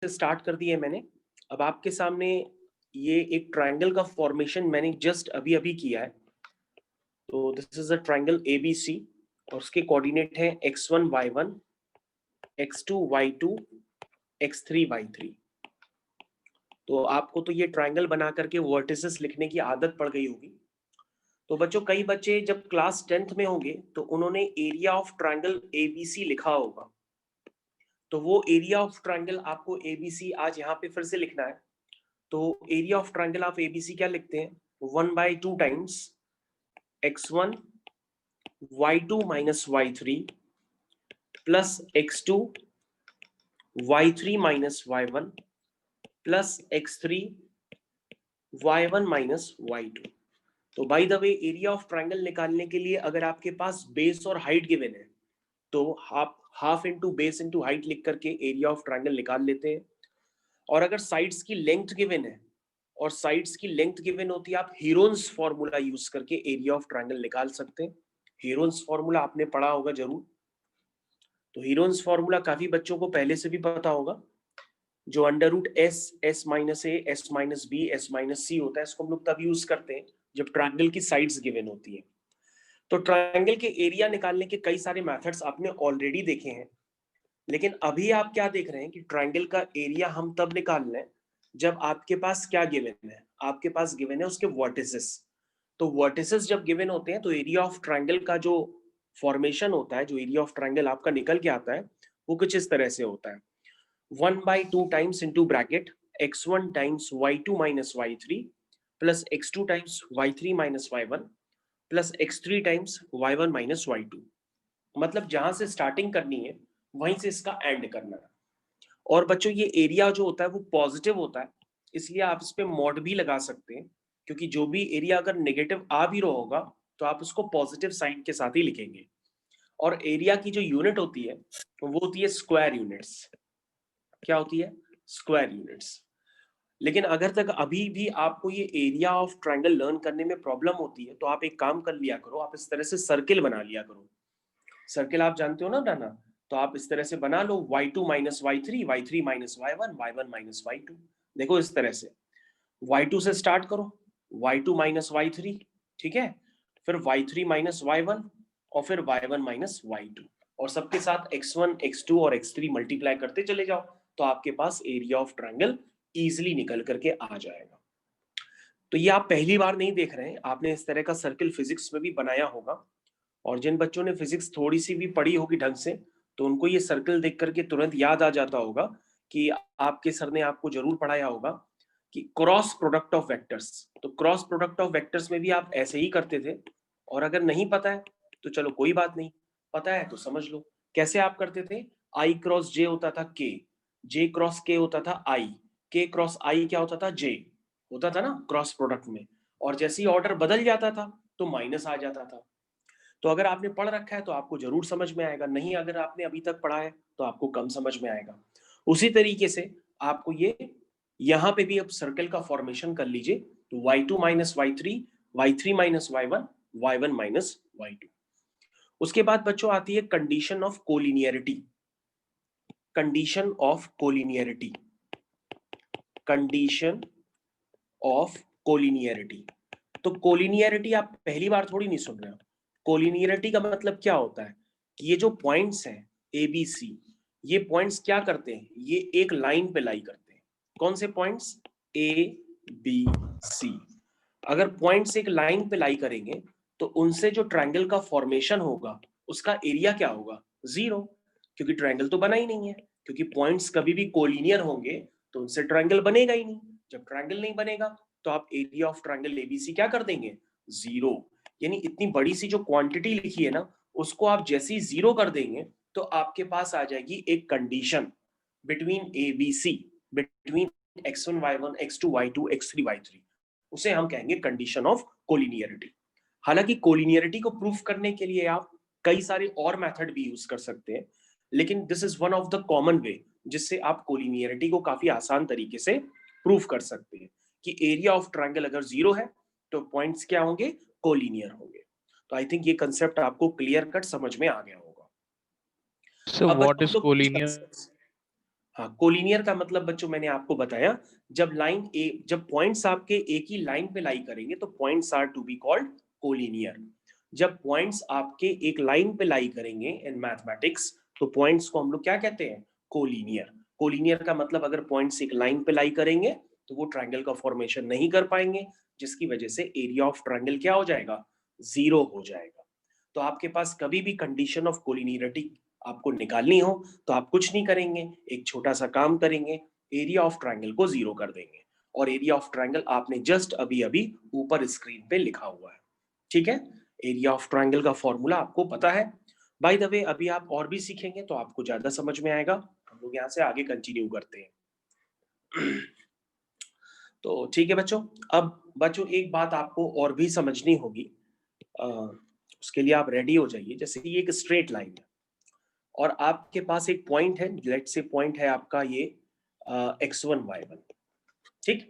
Start कर दी है मैंने। अब आपके सामने ये एक ट्रायंगल का फॉर्मेशन मैंने जस्ट अभी अभी किया है। तो this is a triangle ABC और उसके कोऑर्डिनेट है x1 y1, x2 y2, x3 y3। तो आपको तो ये ट्रायंगल बना करके वर्टिसेस लिखने की आदत पड़ गई होगी। तो बच्चों, कई बच्चे जब क्लास 10th में होंगे तो उन्होंने एरिया ऑफ ट्रायंगल ABC लिखा होगा। तो वो एरिया ऑफ ट्रायंगल आपको ABC आज यहाँ पे फिर से लिखना है। तो एरिया ऑफ ट्रायंगल आप ABC क्या लिखते हैं? 1/2 times x1 y2 minus y3 plus x2 y3 minus y1 plus x3 y1 minus y2। तो by the way, area of triangle निकालने के लिए अगर आपके पास बेस और हाइट गिवन है तो आप half into base into height लिख करके एरिया ऑफ ट्रायंगल निकाल लेते हैं। और अगर साइड्स की लेंथ गिवन है और साइड्स की लेंथ गिवन होती है, आप हीरोन्स फॉर्मूला यूज करके एरिया ऑफ ट्रायंगल निकाल सकते हैं। हीरोन्स फॉर्मूला आपने पढ़ा होगा जरूर। तो हीरोन्स फॉर्मूला काफी बच्चों को पहले से भी पता होगा। जो under root s minus a s minus b s minus c होता है, इसको हम लोग तब यूज करते हैं जब ट्रायंगल की साइड्स गिवन होती है। तो ट्रायंगल के एरिया निकालने के कई सारे मेथड्स आपने ऑलरेडी देखे हैं, लेकिन अभी आप क्या देख रहे हैं कि ट्रायंगल का एरिया हम तब निकाल रहे हैं जब आपके पास क्या गिवन है? आपके पास गिवन है उसके वर्टिसेस। तो वर्टिसेस जब गिवन होते हैं तो एरिया ऑफ ट्रायंगल का जो फॉर्मेशन होता है, जो एरिया ऑफ ट्रायंगल आपका निकल के आता है, वो कुछ इस तरह से होता है। 1/2 times into bracket x1 times y2 minus y3 plus x2 times y3 minus y1 plus x3 times y1 minus y2। मतलब जहां से स्टार्टिंग करनी है वहीं से इसका एंड करना है। और बच्चों, ये एरिया जो होता है वो पॉजिटिव होता है, इसलिए आप इस पे मॉड भी लगा सकते हैं, क्योंकि जो भी एरिया अगर नेगेटिव आ भी रहा होगा तो आप उसको पॉजिटिव साइन के साथ ही लिखेंगे। और एरिया की जो यूनिट होती है वो होती है स्क्वायर यूनिट्स। क्या होती है? Square units. लेकिन अगर तक अभी भी आपको ये एरिया ऑफ ट्रायंगल लर्न करने में प्रॉब्लम होती है तो आप एक काम कर लिया करो, आप इस तरह से सर्किल बना लिया करो। सर्किल आप जानते हो ना बनाना? तो आप इस तरह से बना लो, y2 minus y3, y3 minus y1, y1 minus y2। देखो इस तरह से y2 से स्टार्ट करो, y2 माइनस y3, ठीक है, फिर y3 माइनस y1 और फिर y1 माइनस y2, और सबके साथ x1 x2 और x3 मल्टीप्लाई करते चले जाओ, तो आपके पास एरिया ऑफ ट्रायंगल इजिली निकल करके आ जाएगा। तो ये आप पहली बार नहीं देख रहे हैं, आपने इस तरह का सर्किल फिजिक्स में भी बनाया होगा। और जिन बच्चों ने फिजिक्स थोड़ी सी भी पढ़ी होगी ढंग से, तो उनको ये सर्कल देख करके तुरंत याद आ जाता होगा कि आपके सर ने आपको जरूर पढ़ाया होगा कि क्रॉस प्रोडक्ट ऑफ वेक्टर्स। तो क्रॉस प्रोडक्ट ऑफ वेक्टर्स में भी आप ऐसे ही करते थे। और अगर नहीं पता है तो चलो कोई बात नहीं, पता है तो समझ लो। कैसे आप करते थे? आई क्रॉस जे होता था के, जे क्रॉस के होता था आई, के क्रॉस आई क्या होता था? जे होता था ना क्रॉस प्रोडक्ट में। और जैसे ही ऑर्डर बदल जाता था तो माइनस आ जाता था। तो अगर आपने पढ़ रखा है तो आपको जरूर समझ में आएगा, नहीं अगर आपने अभी तक पढ़ा है तो आपको कम समझ में आएगा। उसी तरीके से आपको ये यहां पे भी अब सर्कल का फॉर्मेशन कर लीजिए। तो y2 minus y3, y3 minus y1, y1 minus y2। उसके बाद बच्चों आती है condition of collinearity. Condition of collinearity, condition of collinearity. तो कोलिनियरिटी आप पहली बार थोड़ी नहीं सुन रहे हो। कोलिनियरिटी का मतलब क्या होता है कि ये जो पॉइंट्स हैं ए बी सी, ये पॉइंट्स क्या करते हैं? ये एक लाइन पे लाई करते हैं। कौन से पॉइंट्स? ए बी सी। अगर पॉइंट्स एक लाइन पे लाई करेंगे तो उनसे जो ट्रायंगल का फॉर्मेशन होगा उसका एरिया क्या होगा? जीरो, क्योंकि ट्रायंगल तो बना ही नहीं है। क्योंकि पॉइंट्स कभी भी कोलिनियर होंगे तो उनसे ट्रायंगल बनेगा ही नहीं। जब ट्रायंगल नहीं बनेगा तो आप एरिया ऑफ ट्रायंगल एबीसी क्या कर देंगे? जीरो। यानी इतनी बड़ी सी जो क्वांटिटी लिखी है ना, उसको आप जैसे ही जीरो कर देंगे तो आपके पास आ जाएगी एक condition between A B C, between x1 y1 x2 y2 x3 y3। उसे हम कहेंगे कंडीशन ऑफ कोलिनियरिटी। हालांकि कोलिनियरिटी को प्रूफ करने के लिए आप कई सारे और मेथड भी यूज कर सकते हैं, लेकिन this is one of the common वे जिससे आप कोलिनियरिटी को काफी आसान तरीके से प्रूफ कर सकते हैं कि एरिया ऑफ ट्रायंगल अगर जीरो है तो पॉइंट्स क्या होंगे? कोलिनियर होंगे। तो आई थिंक ये कंसेप्ट आपको क्लियर कट समझ में आ गया होगा। So अब what बच्चों हम is लोग कुछ collinear? कंसेप्ट्स, हाँ, कोलिनियर का मतलब बच्चों मैंने आपको बताया, जब पॉइंट्स आपके एक ही लाइन पे लाई करेंगे तो points are to be called collinear. जब पॉइंट्स आपके एक लाइन पे लाई करेंगे इन मैथमेटिक्स तो पॉइंट्स को हम लोग क्या कहते हैं, कोलिनियर। कोलिनियर का मतलब अगर पॉइंट्स एक लाइन पे लाई करेंगे तो वो ट्रायंगल का फॉर्मेशन नहीं कर पाएंगे, जिसकी वजह से एरिया ऑफ ट्रायंगल क्या हो जाएगा, 0 हो जाएगा। तो आपके पास कभी भी कंडीशन ऑफ कोलिनियरिटी आपको निकालनी हो तो आप कुछ नहीं करेंगे, एक छोटा सा काम करेंगे, एरिया ऑफ ट्रायंगल को 0 कर देंगे। और एरिया ऑफ ट्रायंगल आपने जस्ट अभी अभी ऊपर स्क्रीन पे लिखा हुआ है, ठीक है। एरिया ऑफ ट्रायंगल का फॉर्मूला आपको पता है। बाय द वे अभी आप और भी सीखेंगे तो आपको ज्यादा समझ में आएगा। हम लोग यहाँ से आगे कंटिन्यू करते हैं। तो ठीक है बच्चों, अब बच्चों एक बात आपको और भी समझनी होगी, उसके लिए आप रेडी हो जाइए। जैसे ये एक स्ट्रेट लाइन है और आपके पास एक पॉइंट है, लेट्स से पॉइंट है आपका ये x1 y1, ठीक।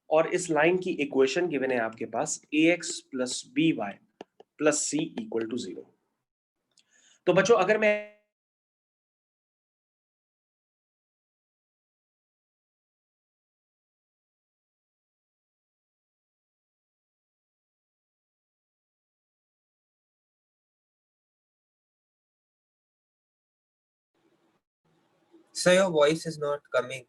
और इस लाइन की इक्वेशन गिवन है आपके पास ax plus b y plus c equal to 0। तो बच्चों अगर मैं Sir, your voice is not coming.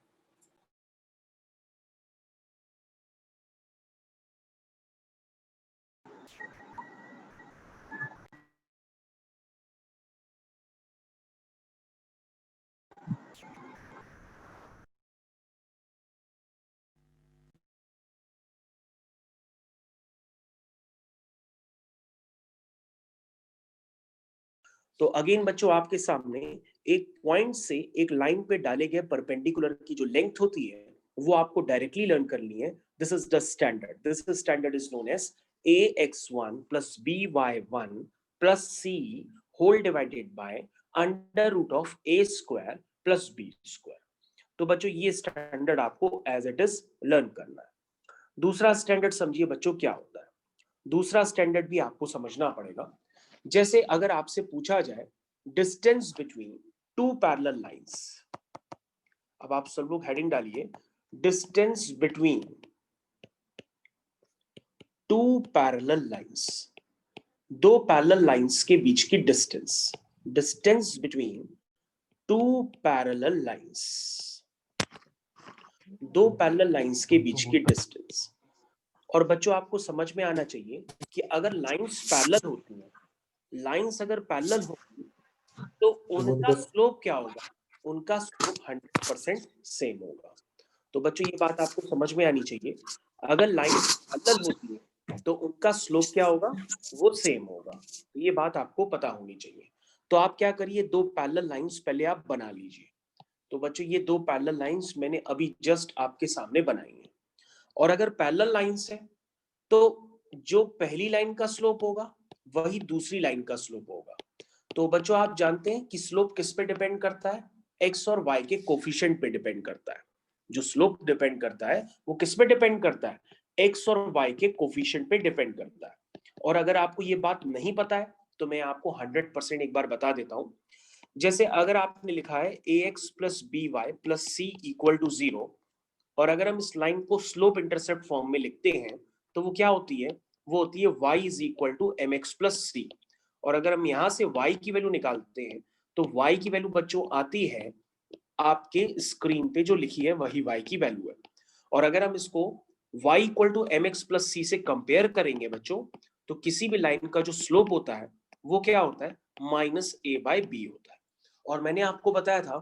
तो अगेन बच्चों आपके सामने एक पॉइंट से एक लाइन पे डाले गए परपेंडिकुलर की जो लेंथ होती है वो आपको डायरेक्टली लर्न करनी है। This is the standard, this standard is known as ax1 plus by1 plus c whole divided by under root of a square plus b square. तो बच्चों ये स्टैंडर्ड आपको एज इट इज लर्न करना है। दूसरा standard समझिए बच्चों क्या होता है। दूसरा स्टैंडर्ड भी आपको समझना पड़ेगा। जैसे अगर आपसे पूछा जाए distance between two parallel lines, अब आप सब लोग हेडिंग डालिए, distance between two parallel lines, दो पैरेलल लाइंस के बीच की distance, distance between two parallel lines, दो पैरेलल लाइंस के बीच की डिस्टेंस। और बच्चों आपको समझ में आना चाहिए कि अगर लाइंस पैरेलल होती हैं, लाइंस अगर पैरेलल होती तो उनका स्लोप क्या होगा, उनका स्लोप 100% सेम होगा। तो बच्चों ये बात आपको समझ में आनी चाहिए, अगर लाइन पैरेलल होती है तो उनका स्लोप क्या होगा, वो सेम होगा। तो ये बात आपको पता होनी चाहिए। तो आप क्या करिए, दो पैरेलल लाइंस पहले आप बना लीजिए। तो बच्चों ये दो पैरेलल लाइंस मैंने अभी जस्ट आपके सामने बनाई है। और अगर पैरेलल लाइंस है तो जो पहली लाइन का स्लोप होगा वही दूसरी लाइन का स्लोप होगा। तो बच्चों आप जानते हैं कि स्लोप किस पे डिपेंड करता है, एक्स और वाई के कोफिशिएंट पे डिपेंड करता है। जो स्लोप डिपेंड करता है वो किस पे डिपेंड करता है, एक्स और वाई के कोफिशिएंट पे डिपेंड करता है। और अगर आपको ये बात नहीं पता है तो मैं आपको 100% एक बार बता देता हूं। जैसे अगर आपने लिखा है a x plus b y plus c equal to 0, और अगर हम इस लाइन को स्लोप इंटरसेप्ट फॉर्म में लिखते हैं तो वो क्या होती है, वो होती है y is equal to m x plus c. और अगर हम यहां से y की वैल्यू निकालते हैं तो y की वैल्यू बच्चों आती है आपके स्क्रीन पे जो लिखी है वही y की वैल्यू है। और अगर हम इसको y equal to m x plus c से कंपेयर करेंगे बच्चों, तो किसी भी लाइन का जो स्लोप होता है वो क्या होता है, माइनस ए बाई बी होता है। और मैंने आपको बताया था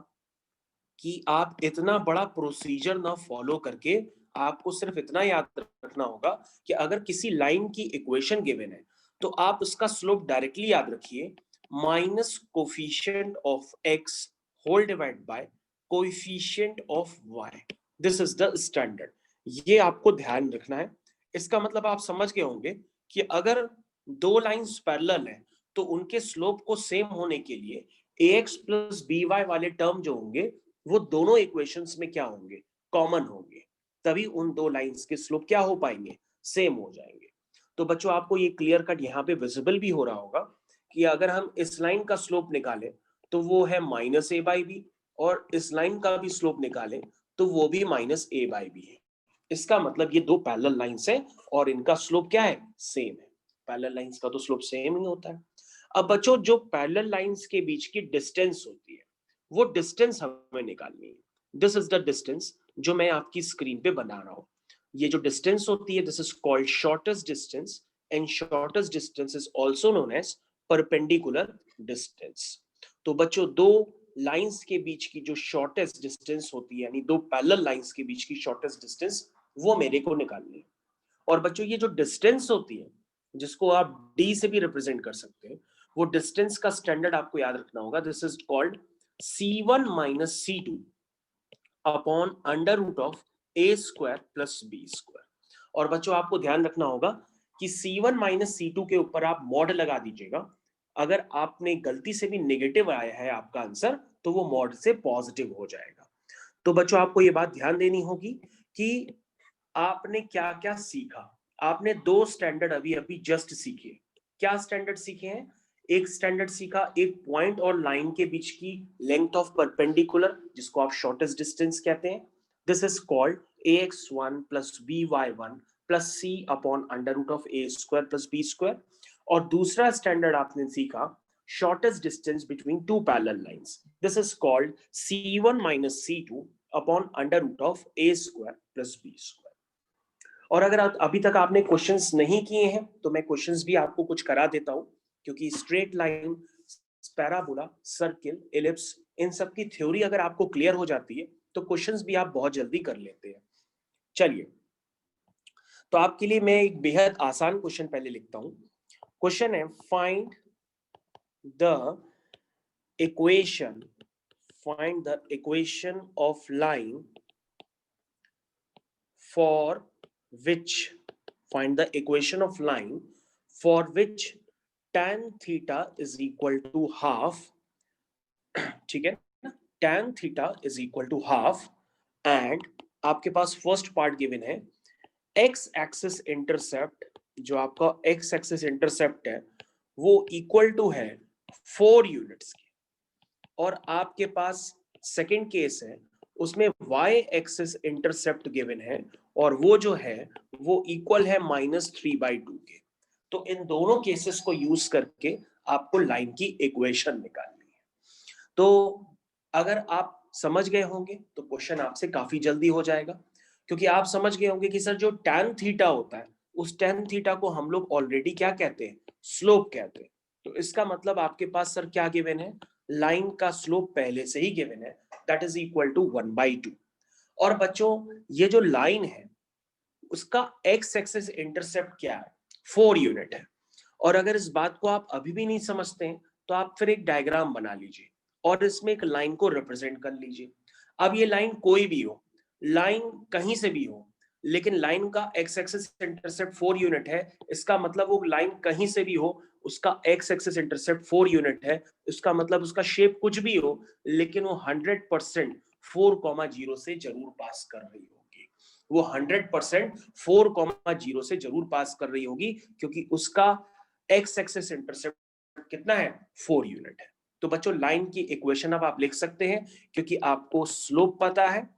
कि आप इतना बड़ा प्रोसीजर ना फॉलो करके आपको सिर्फ इतना याद रखना होगा कि अगर किसी लाइन की इक्वेशन गिवन है तो आप उसका स्लोप डायरेक्टली याद रखिए, minus coefficient of x whole divide by coefficient of y. This is the standard, ये आपको ध्यान रखना है। इसका मतलब आप समझ गए होंगे कि अगर दो लाइंस पैरेलल हैं तो उनके स्लोप को सेम होने के लिए ax प्लस बी वाई वाले टर्म जो होंगे वो दोनों इक्वेशंस में क्या होंगे, कॉमन होंगे। तभी उन दो लाइंस के स्लोप क्या हो पाएंगे, सेम हो जाएंगे। तो बच्चों आपको ये क्लियर कट यहाँ पे विजिबल भी हो रहा होगा कि अगर हम इस लाइन का स्लोप निकालें तो वो है माइनस ए बाई बी, और इस लाइन का भी स्लोप निकालें तो वो भी -a/b है। इसका मतलब ये दो पैरेलल लाइंस है और इनका स्लोप क्या है, सेम है। पैरेलल लाइंस का तो स्लोप सेम ही होता है। अब बच्चों जो पैरेलल लाइंस के बीच की डिस्टेंस होती है वो डिस्टेंस हमें निकालनी है। दिस इज द डिस्टेंस जो मैं आपकी स्क्रीन पे बना रहा हूं। ये जो डिस्टेंस होती है this is called shortest distance and shortest distance is also known as perpendicular distance. तो बच्चों दो लाइंस के बीच की जो शॉर्टेस्ट डिस्टेंस होती है यानी दो पैरेलल लाइंस के बीच की शॉर्टेस्ट डिस्टेंस वो मेरे को निकालनी है। और बच्चों ये जो डिस्टेंस होती है जिसको आप d से भी रिप्रेजेंट कर सकते हैं वो डिस्टेंस का स्टैंडर्ड आपको याद रखना होगा। This is called c1 minus c2 upon under root of a square plus b square. और बच्चों आपको ध्यान रखना होगा कि c1 माइनस c2 के ऊपर आप मॉड लगा दीजिएगा। अगर आपने गलती से भी नेगेटिव आया है आपका आंसर तो वो मॉड से पॉजिटिव हो जाएगा। तो बच्चों आपको ये बात ध्यान देनी होगी कि आपने क्या क्या सीखा। आपने दो स्टैंडर्ड अभी अभी जस्ट सीखे। क्या स्टैंडर्ड सीखे हैं? एक स्टैंडर्ड सीखा एक पॉइंट और लाइन के बीच की लेंथ ऑफ परपेंडिकुलर जिसको आप शॉर्टेस्ट डिस्टेंस कहते हैं। This is called ax1 plus by1 plus c upon under root of a square plus b square. और दूसरा स्टैंडर्ड आपने सीखा shortest distance between two parallel lines. This is called c1 minus c2 upon under root of a square plus b square. और अगर अभी तक आपने questions नहीं किए हैं तो मैं क्वेश्चंस भी आपको कुछ करा देता हूं क्योंकि straight line, parabola, circle, ellipse इन सब की थ्योरी अगर आपको क्लियर हो जाती है तो क्वेश्चंस भी आप बहुत जल्दी कर लेते हैं। चलिए तो आपके लिए मैं एक बेहद आसान क्वेश्चन पहले लिखता हूं। क्वेश्चन है find the equation find the equation of line for which find the equation of line for which tan theta is equal to half। ठीक है, tan theta is equal to half and आपके पास first part given है x axis intercept, जो आपका x axis intercept है वो equal to है 4 units के। और आपके पास सेकंड केस है उसमें y एक्सिस इंटरसेप्ट गिवन है और वो जो है वो इक्वल है -3/2 के। तो इन दोनों केसेस को यूज करके आपको लाइन की इक्वेशन निकालनी है। तो अगर आप समझ गए होंगे तो क्वेश्चन आपसे काफी जल्दी हो जाएगा क्योंकि आप समझ गए होंगे कि सर जो tan थीटा होता है उस tan थीटा को हम लोग ऑलरेडी क्या कहते हैं, स्लोप कहते हैं। तो इसका मतलब आपके पास सर क्या गिवन है, लाइन का स्लोप पहले से ही गिवन है दैट इज इक्वल टू 1/2। और बच्चों ये जो लाइन है उसका x एक्सिस इंटरसेप्ट क्या है, 4 यूनिट है। और अगर इस बात को आप अभी भी नहीं समझते हैं तो आप फिर एक डायग्राम बना लीजिए और इसमें एक लाइन को रिप्रेजेंट कर लीजिए। अब ये लाइन कोई भी हो, लाइन कहीं से भी हो, लेकिन लाइन का x एक्सिस इंटरसेप्ट 4 यूनिट है। इसका मतलब वो लाइन कहीं से भी हो उसका x एक्सिस इंटरसेप्ट 4 यूनिट है। इसका मतलब उसका शेप कुछ भी हो लेकिन वो 100% 4,0 से जरूर पास कर रही होगी। वो 100% 4,0 से जरूर पास कर रही होगी क्योंकि उसका x एक्सिस इंटरसेप्ट कितना है, 4 यूनिट है। तो बच्चों लाइन की इक्वेशन अब आप लिख सकते हैं क्योंकि आपको स्लोप पता है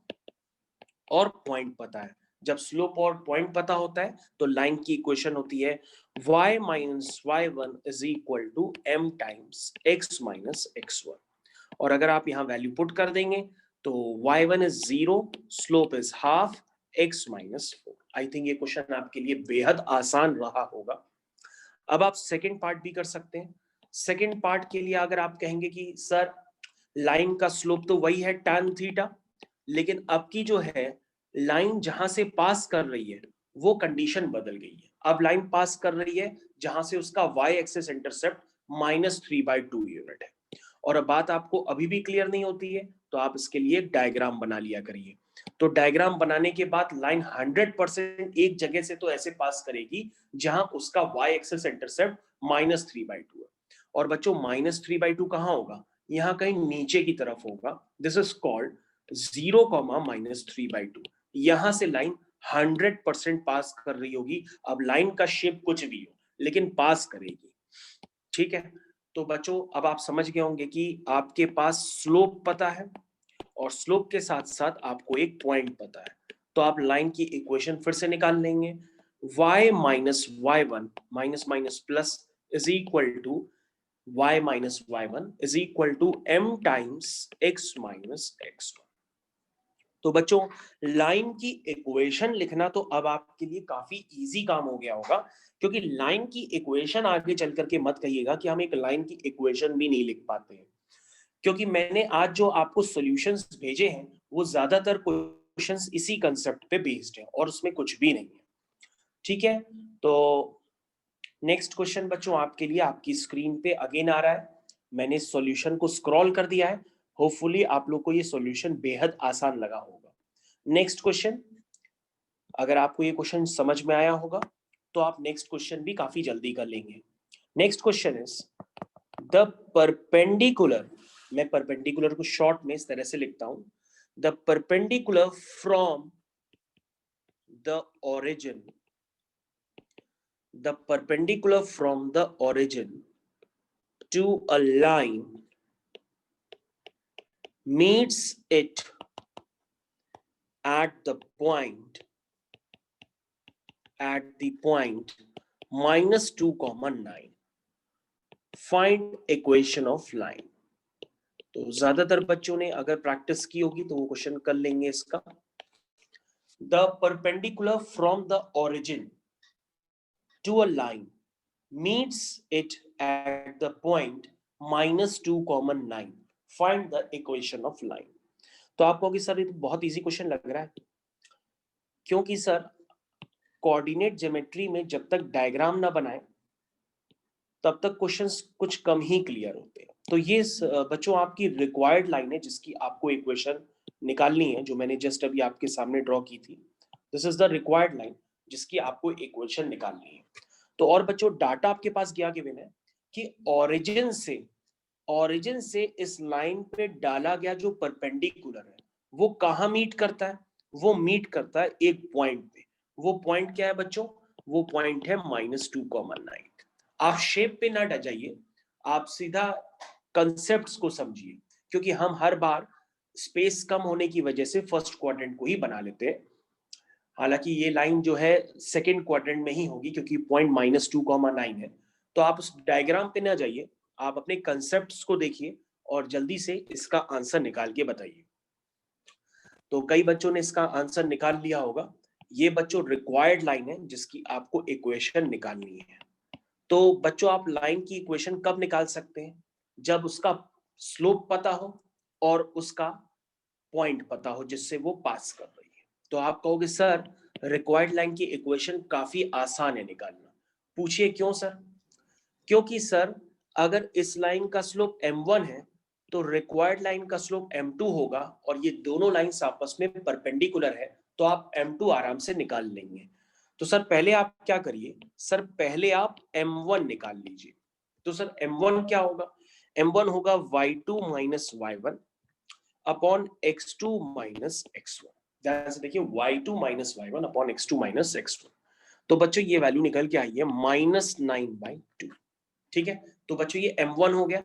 और पॉइंट पता है। जब स्लोप और पॉइंट पता होता है तो लाइन की इक्वेशन होती है y minus y1 is equal to m times x minus x1। और अगर आप यहाँ वैल्यू पुट कर देंगे तो y1 is 0, slope is half, x minus 4। I think ये क्वेश्चन आपके लिए बेहद आसान रहा होगा। अब आप सेकेंड पार्ट भी कर सकते हैं। सेकेंड पार्ट के लिए अगर आप कहेंगे कि सर लाइन का स्लोप तो वही है tan थीटा, लेकिन अब की जो है लाइन जहां से पास कर रही है वो कंडीशन बदल गई है। अब लाइन पास कर रही है जहां से उसका y एक्सिस इंटरसेप्ट -3/2 यूनिट है। और अब बात आपको अभी भी क्लियर नहीं होती है तो आप इसके लिए एक डायग्राम बना लिया करिए। तो डायग्राम बनाने के बाद लाइन 100% एक जगह से तो ऐसे पास करेगी जहां उसका y एक्सिस इंटरसेप्ट -3/2 है। और बच्चों -3/2 कहां होगा, यहाँ कहीं नीचे की तरफ होगा। This is called 0, -3/2। यहां से लाइन 100% पास कर रही होगी। अब लाइन का शेप कुछ भी हो लेकिन पास करेगी। ठीक है, तो बच्चों अब आप समझ गए होंगे कि आपके पास स्लोप पता है और स्लोप के साथ साथ आपको एक पॉइंट पता है, तो आप लाइन की इक्वेशन फिर से निकाल लेंगे। y minus y1 minus minus plus is equal to y minus y1 is equal to m times x minus x1। तो बच्चों लाइन की इक्वेशन लिखना तो अब आपके लिए काफी इजी काम हो गया होगा, क्योंकि लाइन की इक्वेशन आगे चल करके मत कहिएगा कि हम एक लाइन की इक्वेशन भी नहीं लिख पाते हैं, क्योंकि मैंने आज जो आपको सॉल्यूशंस भेजे हैं वो ज्यादातर क्वेश्चंस इसी कंसेप्ट पे बेस्ड है और उसमें कुछ भी नहीं है। ठीक है, तो नेक्स्ट क्वेश्चन बच्चों आपके लिए आपकी स्क्रीन पे अगेन आ रहा है। मैंने सॉल्यूशन को स्क्रॉल कर दिया है, होपफुली आप लोग को ये सॉल्यूशन बेहद आसान लगा होगा। नेक्स्ट क्वेश्चन, अगर आपको ये क्वेश्चन समझ में आया होगा तो आप नेक्स्ट क्वेश्चन भी काफी जल्दी कर लेंगे। Next question is the perpendicular, मैं परपेंडिकुलर को शॉर्ट में इस तरह से लिखता हूं, the perpendicular from the origin, the perpendicular from the origin to a line meets it at the point -2, 9. Find equation of line. तो ज्यादातर बच्चों ने अगर प्रैक्टिस की होगी तो वो क्वेश्चन कर लेंगे इसका। The perpendicular from the origin to a line meets it at the point -2, 9. Find the equation of line. तो आप कहोगे सर ये तो बहुत इजी क्वेश्चन लग रहा है, क्योंकि सर कोऑर्डिनेट ज्योमेट्री में जब तक डायग्राम ना बनाए तब तक क्वेश्चंस कुछ कम ही क्लियर होते हैं। तो ये बच्चों आपकी रिक्वायर्ड लाइन है जिसकी आपको इक्वेशन निकालनी है, जो मैंने जस्ट अभी आपके सामने ड्रॉ की थी। This is the required line जिसकी आपको इक्वेशन निकालनी है। तो और बच्चों डाटा आपके पास क्या गिवन है कि ओरिजिन से इस लाइन पे डाला गया जो परपेंडिकुलर है वो कहाँ मीट करता है, वो मीट करता है एक पॉइंट पे। वो पॉइंट क्या है बच्चों, वो पॉइंट है -2, 9। आप शेप पे ना जाइए, आप सीधा कंसेप्ट्स को समझिए, क्योंकि हम हर बार स्पेस कम होने की वजह से फर्स्ट क्वाड्रेंट को ही बना लेते हैं। हालांकि ये लाइन जो है सेकंड क्वाड्रेंट में ही होगी क्योंकि पॉइंट -2, 9 है। तो आप उस डायग्राम पे ना जाइए, आप अपने कंसेप्ट्स को देखिए और जल्दी से इसका आंसर निकाल के बताइए। तो कई बच्चों ने इसका आंसर निकाल लिया होगा। ये बच्चों रिक्वायर्ड लाइन है जिसकी आपको इक्वेशन निकालनी है। तो बच्चों आप लाइन की इक्वेशन कब निकाल सकते हैं, जब उसका स्लोप पता हो और उसका पॉइंट पता हो जिससे वो पास कर रही है। तो आप कहोगे सर रिक्वायर्ड लाइन की इक्वेशन काफी आसान है निकालना। पूछिए क्यों सर? क्योंकि सर अगर इस लाइन का स्लोप m1 है तो रिक्वायर्ड लाइन का स्लोप m2 होगा, और ये दोनों लाइंस आपस में परपेंडिकुलर है तो आप m2 आराम से निकाल लेंगे। तो सर पहले आप क्या करिए, सर पहले आप m1 निकाल लीजिए। तो सर m1 क्या होगा, m1 होगा y2 minus y1 upon x2 minus x1। ध्यान से देखिए y2 minus y1 upon x2 minus x1। तो बच्चों ये वैल्यू निकल के आई है -9/2। ठीक है, तो बच्चों ये m1 हो गया,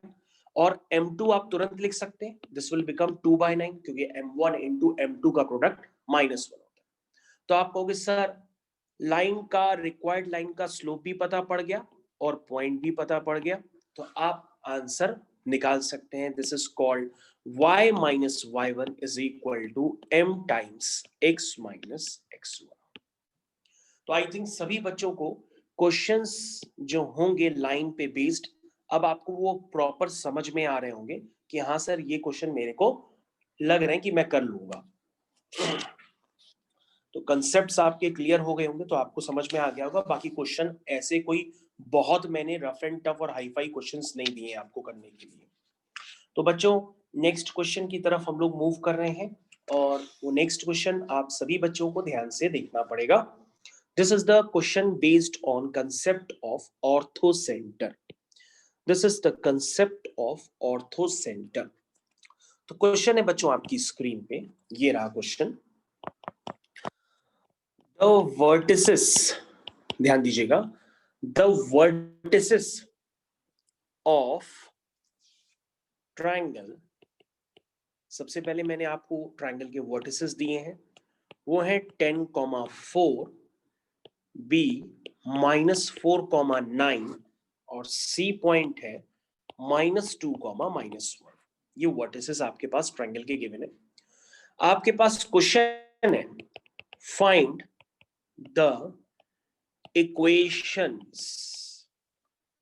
और m2 आप तुरंत लिख सकते हैं, दिस विल बिकम 2/9 क्योंकि m1 इंटू m2 का प्रोडक्ट -1 होता है। तो आप कहोगे सर लाइन का रिक्वायर्ड लाइन का स्लोप भी पता पड़ गया और पॉइंट भी पता पड़ गया, तो आप आंसर निकाल सकते हैं। This is called y minus y1 is equal to m times x minus x1। तो आई थिंक सभी बच्चों को क्वेश्चंस जो होंगे लाइन पे बेस्ड अब आपको वो प्रॉपर समझ में आ रहे होंगे कि हाँ सर ये क्वेश्चन मेरे को लग रहे हैं कि मैं कर लूंगा। तो कंसेप्ट्स आपके क्लियर हो गए होंगे, तो आपको समझ में आ गया होगा। बाकी क्वेश्चन ऐसे कोई बहुत मैंने रफ एंड टफ और हाई फाई क्वेश्चंस नहीं दिए आपको करने के लिए। तो बच्चों नेक्स्ट क्वेश्चन की तरफ हम लोग मूव कर रहे हैं, और वो नेक्स्ट क्वेश्चन आप सभी बच्चों को ध्यान से देखना पड़ेगा। This is the question based on concept of orthocentre. This is the concept of orthocentre. तो क्वेश्चन है बच्चों आपकी स्क्रीन पे, ये रहा क्वेश्चन। द वर्टिसेस, ध्यान दीजिएगा, द वर्टिसेस ऑफ ट्रायंगल सबसे पहले मैंने आपको ट्राइंगल के वर्टिसेस दिए हैं, वो है 10,4, B -4,9 और C पॉइंट है -2,-1। ये वर्टिसेस आपके पास ट्राइंगल के गिवन है। आपके पास क्वेश्चन है, find the equations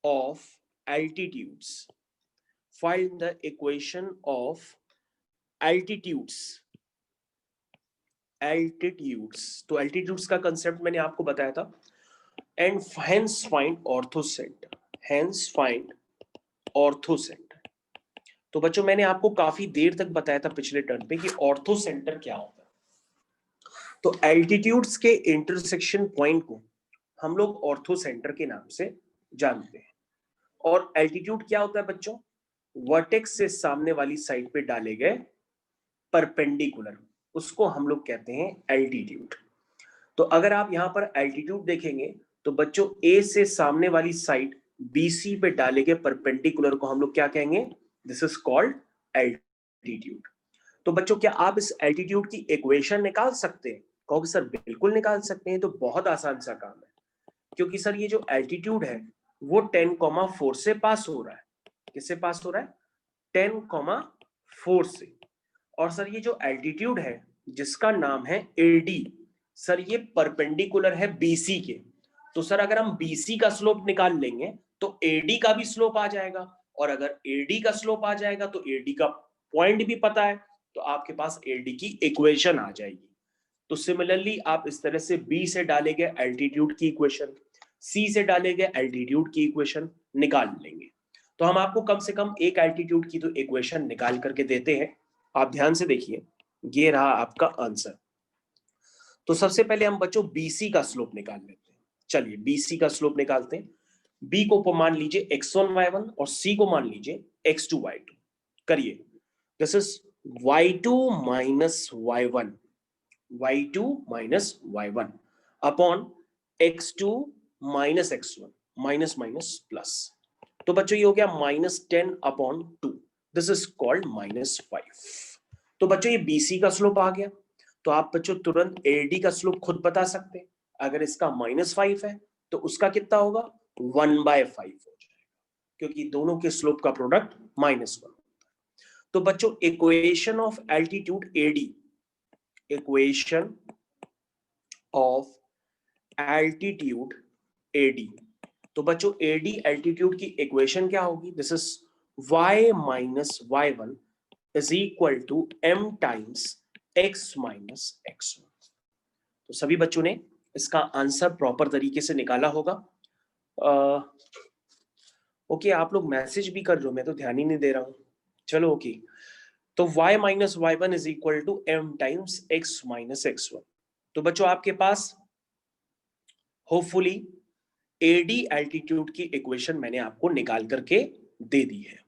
of altitudes. Find the equation of altitudes. तो एल्टीट्यूड्स का कंसेप्ट मैंने आपको बताया था। And hence find orthocentre. Hence find orthocentre. तो बच्चों मैंने आपको काफी देर तक बताया था पिछले टर्म पे कि ऑर्थोसेंटर क्या होता है। तो एल्टीट्यूड्स के इंटरसेक्शन पॉइंट को हम लोग ऑर्थोसेंटर के नाम से जानते हैं। और एल्टीट्यूड क्या होता है बच्चों? वर्टेक्स से सामने वाली साइड पे डाले गए परपेंडिकुलर, उसको हम लोग कहते हैं एल्टीट्यूड। तो अगर आप यहां पर एल्टीट्यूड देखेंगे तो बच्चों ए से सामने वाली साइड बीसी पे डाले गए परपेंडिकुलर को हम लोग क्या कहेंगे? This is called altitude. तो बच्चों क्या आप इस एल्टीट्यूड की इक्वेशन निकाल सकते हैं? कहोगे सर बिल्कुल निकाल सकते हैं, तो बहुत आसान सा काम है। क्योंकि सर ये जो एल्टीट्यूड है वो 10,4 से पास हो रहा है। किससे पास हो रहा है? 10,4 से। और सर ये जो एल्टीट्यूड है जिसका नाम है एडी, सर ये परपेंडिकुलर है बीसी के। तो सर अगर हम बीसी का स्लोप निकाल लेंगे तो एडी का भी स्लोप आ जाएगा, और अगर एडी का स्लोप आ जाएगा तो एडी का पॉइंट भी पता है, तो आपके पास एडी की इक्वेशन आ जाएगी। तो सिमिलरली आप इस तरह से बी से डालेंगे एल्टीट्यूड की इक्वेशन, सी से डालेंगे एल्टीट्यूड की इक्वेशन, निकाल लेंगे। तो हम आपको कम से कम एक एल्टीट्यूड की तो इक्वेशन निकाल करके देते हैं। आप ध्यान से देखिए, ये रहा आपका आंसर। तो सबसे पहले हम बच्चों बीसी का स्लोप निकाल लेते हैं। चलिए बीसी का स्लोप निकालते हैं। बी को मान लीजिए x1 y1 और सी को मान लीजिए x2 y2। करिए, this is y2 minus y1, y2 minus y1 upon x2 minus x1, minus minus plus. तो बच्चों ये हो गया -10/2, दिस इज कॉल्ड -5। तो बच्चों ये बीसी का स्लोप आ गया। तो आप बच्चों तुरंत एडी का स्लोप खुद बता सकते हैं। अगर इसका -5 है तो उसका कितना होगा? 1/5 हो जाएगा, क्योंकि दोनों के स्लोप का प्रोडक्ट -1। तो बच्चों equation of altitude AD, equation of altitude AD. तो बच्चों एडी एल्टीट्यूड की इक्वेशन क्या होगी? This is y minus y1 is equal to m times x minus x1। तो सभी बच्चों ने इसका आंसर प्रॉपर तरीके से निकाला होगा। ओके, आप लोग मैसेज भी कर रहे हो, मैं तो ध्यान ही नहीं दे रहा हूं। चलो ओके, तो y minus y1 is equal to m times x minus x1। तो बच्चों आपके पास होपफुली एडी एल्टीट्यूड की इक्वेशन मैंने आपको निकाल करके दे दी है।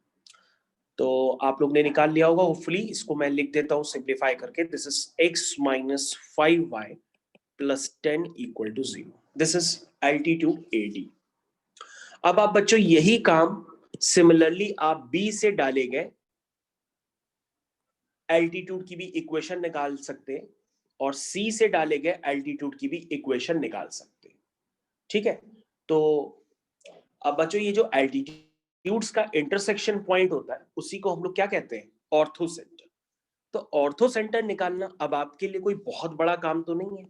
तो आप लोग ने निकाल लिया होगा होपफुली। इसको मैं लिख देता हूं सिंप्लीफाई करके, this is x minus 5y plus 10 equal to 0। This is altitude AD. अब आप बच्चों यही काम सिमिलरली आप b से डाले गए एल्टीट्यूड की भी इक्वेशन निकाल सकते हैं, और c से डाले गए एल्टीट्यूड की भी इक्वेशन निकाल सकते हैं। ठीक है, तो अब बच्चों ये जो एल्टीट्यूड्स का इंटरसेक्शन पॉइंट होता है उसी को हम लोग क्या कहते हैं? ऑर्थोसेंटर। तो ऑर्थोसेंटर निकालना अब आपके लिए कोई बहुत बड़ा काम तो नहीं है।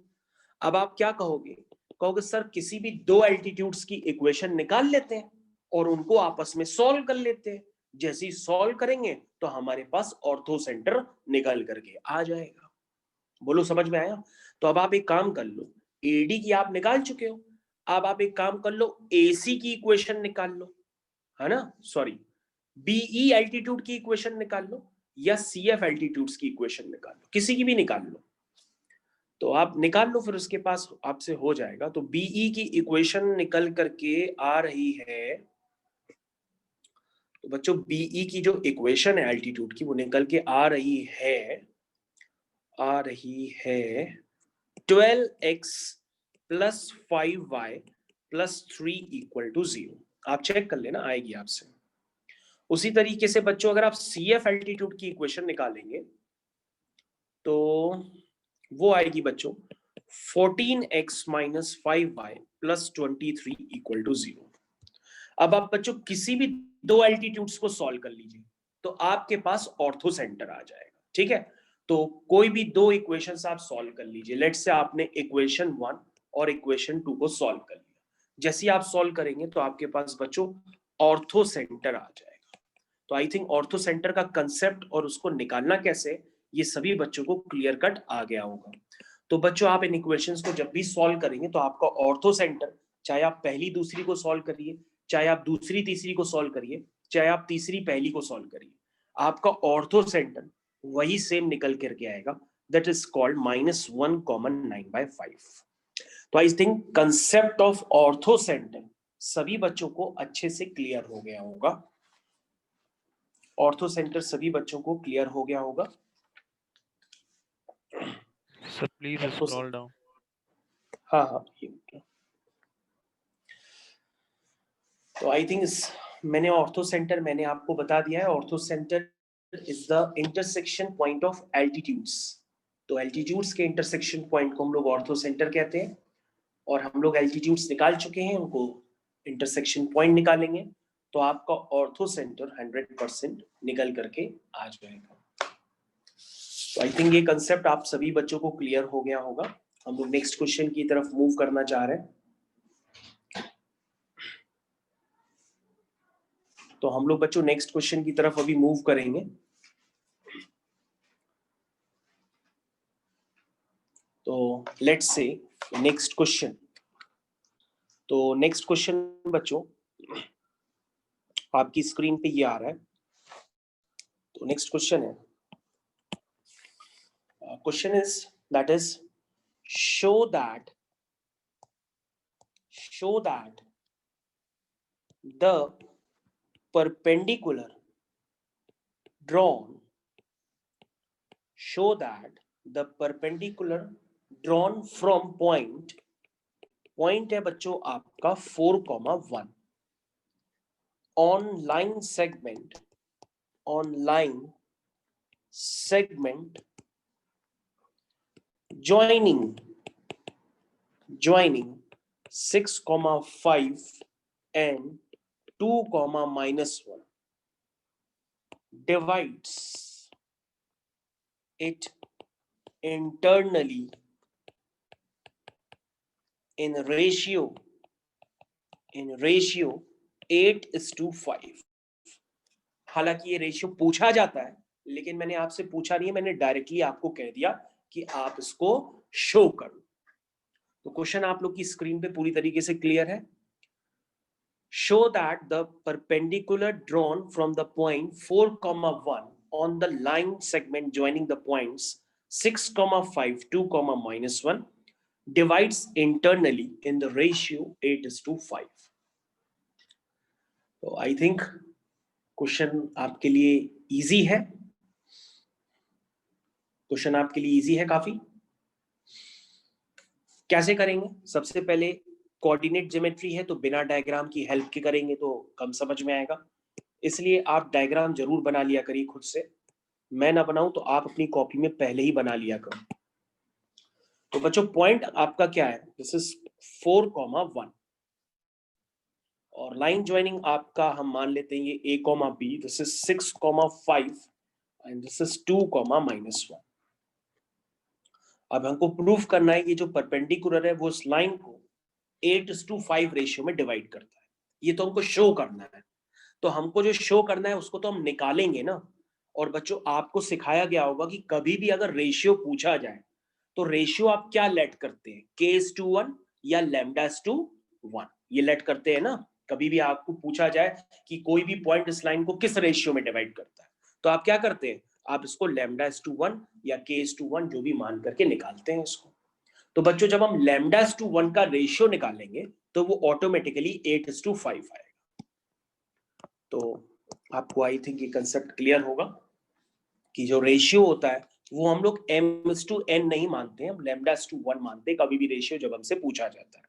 अब आप क्या कहोगे? कहोगे सर किसी भी दो एल्टीट्यूड्स की इक्वेशन निकाल लेते हैं और उनको आपस में सॉल्व कर लेते हैं। जैसे ही सॉल्व करेंगे तो हमारे पास ऑर्थोसेंटर निकल करके आ जाएगा। बोलो समझ में आया? तो अब आप एक काम कर लो, एडी की आप निकाल चुके हो, अब आप एक काम कर लो एसी की इक्वेशन निकाल लो, है ना? सॉरी, बीई एल्टीट्यूड की इक्वेशन निकाल लो या सीएफ एल्टीट्यूड्स की इक्वेशन निकाल लो, किसी की भी निकाल लो। तो आप निकाल लो, फिर उसके पास आपसे हो जाएगा। तो बीई की इक्वेशन निकल करके आ रही है। तो बच्चों बीई की जो इक्वेशन है एल्टीट्यूड की वो निकल के आ रही है 12x plus 5y plus 3 equal to 0। आप चेक कर लेना, आएगी आपसे। उसी तरीके से बच्चों अगर आप सी एफ एल्टीट्यूड की इक्वेशन निकालेंगे तो वो आएगी बच्चों 14x minus 5y plus 23 equal to 0। अब आप बच्चों किसी भी दो एल्टीट्यूड्स को सॉल्व कर लीजिए तो आपके पास ऑर्थो सेंटर आ जाएगा, ठीक है। तो कोई भी दो इक्वेशंस आप सॉल्व कर लीजिए। लेट्स से आपने इक्वेशन 1 और इक्वेशन 2 को सॉल्व कर लिया। जैसे ही आप सॉल्व करेंगे तो आपके पास बच्चों ऑर्थो सेंटर आ जाएगा। तो आई थिंक ऑर्थो सेंटर का कंसेप्ट और उसको निकालना कैसे, ये सभी बच्चों को क्लियर कट आ गया होगा। तो बच्चों आप इन इक्वेशंस को जब भी सॉल्व करेंगे तो आपका ऑर्थो सेंटर, चाहे आप पहली दूसरी को सॉल्व करिए, चाहे आप दूसरी तीसरी को सॉल्व करिए, चाहे आप तीसरी पहली को सॉल्व करिए, आपका ऑर्थो सेंटर वही सेम निकल करके आएगा। That is called -1,9/5। तो I think concept of ortho centre सभी बच्चों को अच्छे से क्लियर हो गया होगा। ऑर्थो सेंटर सभी बच्चों को क्लियर हो गया होगा। Sir please scroll down. हाँ, तो आई थिंक मैंने ऑर्थो सेंटर मैंने आपको बता दिया है। Ortho centre is the intersection point of altitudes. तो एल्टीट्यूड्स के इंटरसेक्शन पॉइंट को हम लोग ऑर्थो सेंटर कहते हैं, और हम लोग एल्टीट्यूड्स निकाल चुके हैं, उनको इंटरसेक्शन पॉइंट निकालेंगे तो आपका ऑर्थो सेंटर 100% निकल करके आ जाएगा। तो आई थिंक ये कंसेप्ट आप सभी बच्चों को क्लियर हो गया होगा। हम लोग नेक्स्ट क्वेश्चन की तरफ मूव करना चाह रहे हैं। तो हम लोग बच्चों नेक्स्ट क्वेश्चन की तरफ अभी मूव करेंगे। तो लेट्स से नेक्स्ट क्वेश्चन। तो नेक्स्ट क्वेश्चन बच्चों आपकी स्क्रीन पे ये आ रहा है। तो नेक्स्ट क्वेश्चन है, question is that is show that the perpendicular drawn from point है बच्चों आपका 4,1 on line segment joining 6,5 and 2,-1 divides it internally in ratio 8:5। हालांकि ये रेशियो पूछा जाता है, लेकिन मैंने आपसे पूछा नहीं है, मैंने डायरेक्टली आपको कह दिया कि आप इसको शो करो। तो क्वेश्चन आप लोग की स्क्रीन पे पूरी तरीके से क्लियर है। Show that the perpendicular drawn from the point 4,1 on the line segment joining the points 6,5, 2,-1 divides internally in the ratio 8:5। तो आई थिंक क्वेश्चन आपके लिए इजी है। क्वेश्चन आपके लिए इजी है काफी। कैसे करेंगे? सबसे पहले कोऑर्डिनेट ज्योमेट्री है तो बिना डायग्राम की हेल्प के करेंगे तो कम समझ में आएगा, इसलिए आप डायग्राम जरूर बना लिया करिए खुद से। मैं ना बनाऊं तो आप अपनी कॉपी में पहले ही बना लिया करो। तो बच्चों पॉइंट आपका क्या है? दिस इज 4,1 और लाइन ज्वाइनिंग आपका हम मान लेते हैं ये A, B, this is 6,5 and this is 2,-1। अब हमको प्रूफ करना है ये जो परपेंडिकुलर है वो उस लाइन को 8:5 रेशियो में डिवाइड करता है। ये तो हमको शो करना है। तो हमको जो शो करना है उसको तो हम निकालेंगे ना। और बच्चों आपको सिखाया गया होगा कि कभी भी अगर रेशियो पूछा जाए तो रेशियो आप क्या लेट करते हैं, K:1 या λ:1, ये लेट करते हैं ना। कभी भी आपको पूछा जाए कि कोई भी पॉइंट इस लाइन को किस रेशियो में डिवाइड करता है तो आप क्या करते हैं, आप इसको λ:1 या K:1 जो भी मान करके निकालते हैं इसको। तो बच्चों जब हम λ:1 का रेशियो निकालेंगे तो वो ऑटोमेटिकली 8:5 आएगा। तो आपको आई थिंक ये कंसेप्ट क्लियर होगा कि जो रेशियो होता है वो हम लोग m/n नहीं मानते हैं, हम λ:1 मानते हैं कभी भी रेशियो जब हमसे पूछा जाता है।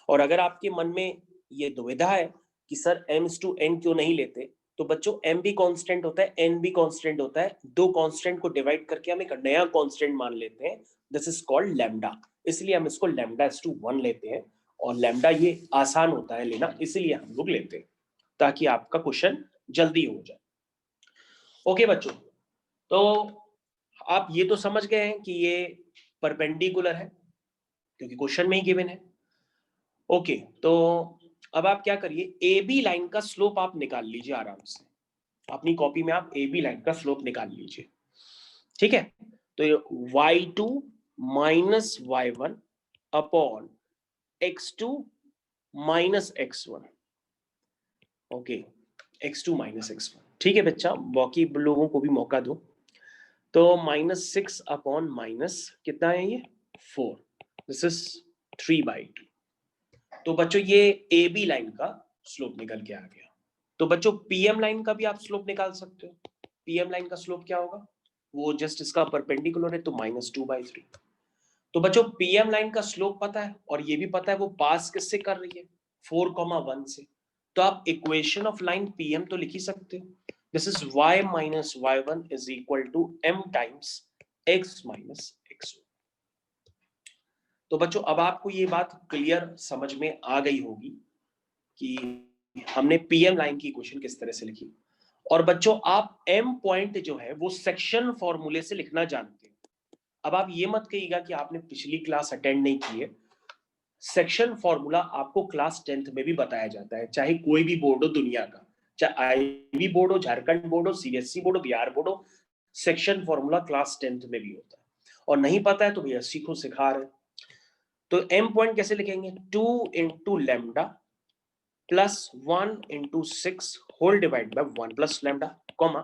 और अगर आपके मन में ये दुविधा है कि सर m/n क्यों नहीं लेते, तो बच्चों m भी कांस्टेंट होता है, n भी कांस्टेंट होता है, दो कांस्टेंट को डिवाइड करके हम एक नया कांस्टेंट मान लेते हैं, दिस इज कॉल्ड लैम्डा। इसलिए हम इसको λ/1 लेते हैं, और लैम्डा ये आसान होता है लेना, इसलिए हम लोग लेते हैं ताकि आपका क्वेश्चन जल्दी हो जाए। ओके बच्चों, तो आप ये तो समझ गए हैं कि ये परपेंडिकुलर है क्योंकि क्वेश्चन में ही गिवन है। ओके, तो अब आप क्या करिए, ए बी लाइन का स्लोप आप निकाल लीजिए आराम से, अपनी कॉपी में आप ए बी लाइन का स्लोप निकाल लीजिए, ठीक है। तो y2 minus y1 upon x2 minus x1, okay, x2 minus x1, ठीक है बच्चा, बाकी लोगों को भी मौका दो। तो -6 अपॉन माइनस कितना है ये 4, दिस इज 3/2। तो बच्चों ये ए बी लाइन का स्लोप निकल के आ गया। तो बच्चों पीएम लाइन का भी आप स्लोप निकाल सकते हो। पीएम लाइन का स्लोप क्या होगा, वो जस्ट इसका परपेंडिकुलर है तो -2/3। तो बच्चों पीएम लाइन का स्लोप पता है और ये भी पता है वो पास किससे कर रही है, 4,1 से। तो आप इक्वेशन ऑफ लाइन पीएम तो लिख ही सकते हो, this is y minus y1 is equal to m times x minus x1। तो बच्चों अब आपको ये बात क्लियर समझ में आ गई होगी कि हमने पीएम लाइन की इक्वेशन किस तरह से लिखी। और बच्चों आप m पॉइंट जो है वो सेक्शन फॉर्मूले से लिखना जानते हैं। अब आप ये मत कहिएगा कि आपने पिछली क्लास अटेंड नहीं की है, सेक्शन फॉर्मूला आपको क्लास 10th में भी बताया जाता है, चाहे कोई भी बोर्ड हो दुनिया का, चाहे आईबी बोर्ड हो, झारखंड बोर्ड हो, सीबीएसई बोर्ड हो, बिहार बोर्ड हो, सेक्शन फॉर्मूला क्लास 10th में भी होता है। और नहीं पता है तो भैया सीखो, सिखा रहे। तो m पॉइंट कैसे लिखेंगे, 2 into lambda plus 1 into 6 whole divide by 1 plus lambda, comma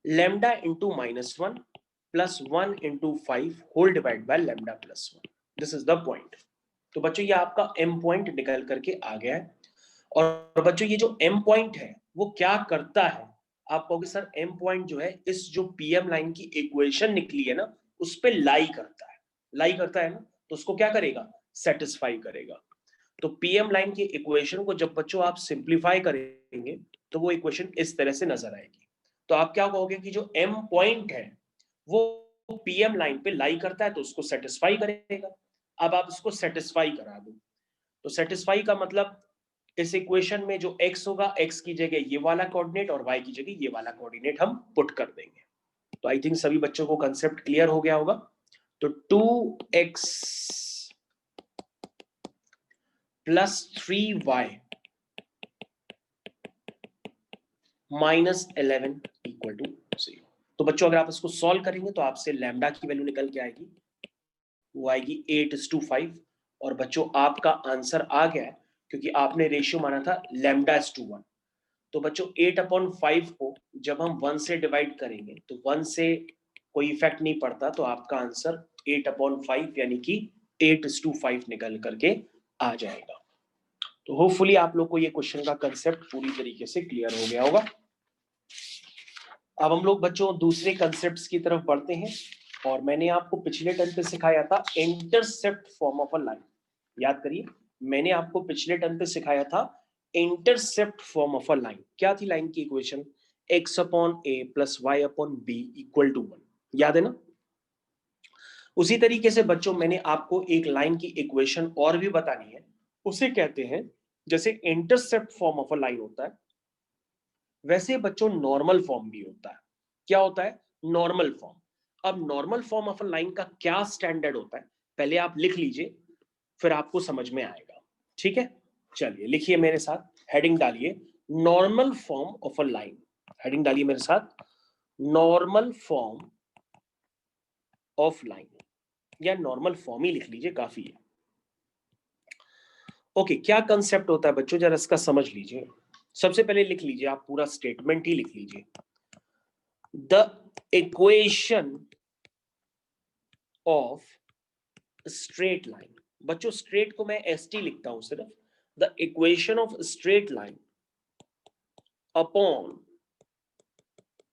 lambda into -1 plus 1 into 5 whole divide by lambda plus 1, this is the point. तो बच्चों ये आपका m पॉइंट निकल करके आ गया है। और बच्चों ये जो m पॉइंट है वो क्या करता है, आप कहोगे सर m पॉइंट जो है इस जो पीएम लाइन की इक्वेशन निकली है ना उस पे लाई करता है, लाई करता है ना, तो उसको क्या करेगा, सेटिस्फाई करेगा। तो पीएम लाइन की इक्वेशन को जब बच्चों आप सिंप्लीफाई करेंगे तो वो इक्वेशन इस तरह से नजर आएगी। तो आप क्या कहोगे कि जो m पॉइंट है वो पीएम लाइन पे लाई करता है तो उसको सेटिस्फाई करेगा। अब आप इसको सेटिस्फाई करा दो, तो सेटिस्फाई का मतलब इस इक्वेशन में जो x होगा, x की जगह ये वाला कोऑर्डिनेट और y की जगह ये वाला कोऑर्डिनेट हम पुट कर देंगे। तो आई थिंक सभी बच्चों को कंसेप्ट क्लियर हो गया होगा। तो 2x plus 3y minus 11 equal to 0। तो बच्चों अगर आप इसको सॉल्व करेंगे तो आपसे लैम्डा की वैल्यू निकल के आएगी, वो आएगी 8:5। और बच्चों आपका आंसर आ गया है क्योंकि आपने रेशियो माना था λ/1। तो बच्चों 8/5 को जब हम 1 से डिवाइड करेंगे तो 1 से कोई इफेक्ट नहीं पड़ता, तो आपका आंसर 8/5 यानी कि 8:5 निकल करके आ जाएगा। तो होपफुली आप लोग को ये क्वेश्चन का कंसेप्ट पूरी तरीके से क्लियर हो गया होगा। अब हम लोग बच्चों दूसरे कंसेप्ट्स की तरफ बढ़ते हैं, और मैंने आपको पिछले टर्म पे सिखाया था intercept form of a line. याद करिए, मैंने आपको पिछले टर्म पे सिखाया था intercept form of a line. क्या थी लाइन की equation, x/a plus y/b equal to 1, याद है ना। उसी तरीके से बच्चों मैंने आपको एक लाइन की इक्वेशन और भी बतानी है, उसे कहते हैं, जैसे intercept form of a line होता है वैसे बच्चों नॉर्मल फॉर्म भी होता है। क्या होता है, नॉर्मल फॉर्म। अब normal form of a line का क्या स्टैंडर्ड होता है, पहले आप लिख लीजिए फिर आपको समझ में आएगा, ठीक है। चलिए लिखिए मेरे साथ, हेडिंग डालिए normal form of a line, heading डालिए मेरे साथ नॉर्मल फॉर्म ऑफ लाइन, या नॉर्मल फॉर्म ही लिख लीजिए, काफी है। ओके, क्या कंसेप्ट होता है बच्चों, जरा इसका समझ लीजिए। सबसे पहले लिख लीजिए, आप पूरा स्टेटमेंट ही लिख लीजिए, the equation of straight line. बच्चों स्ट्रेट को मैं ST लिखता हूं सिर्फ, the equation of straight line upon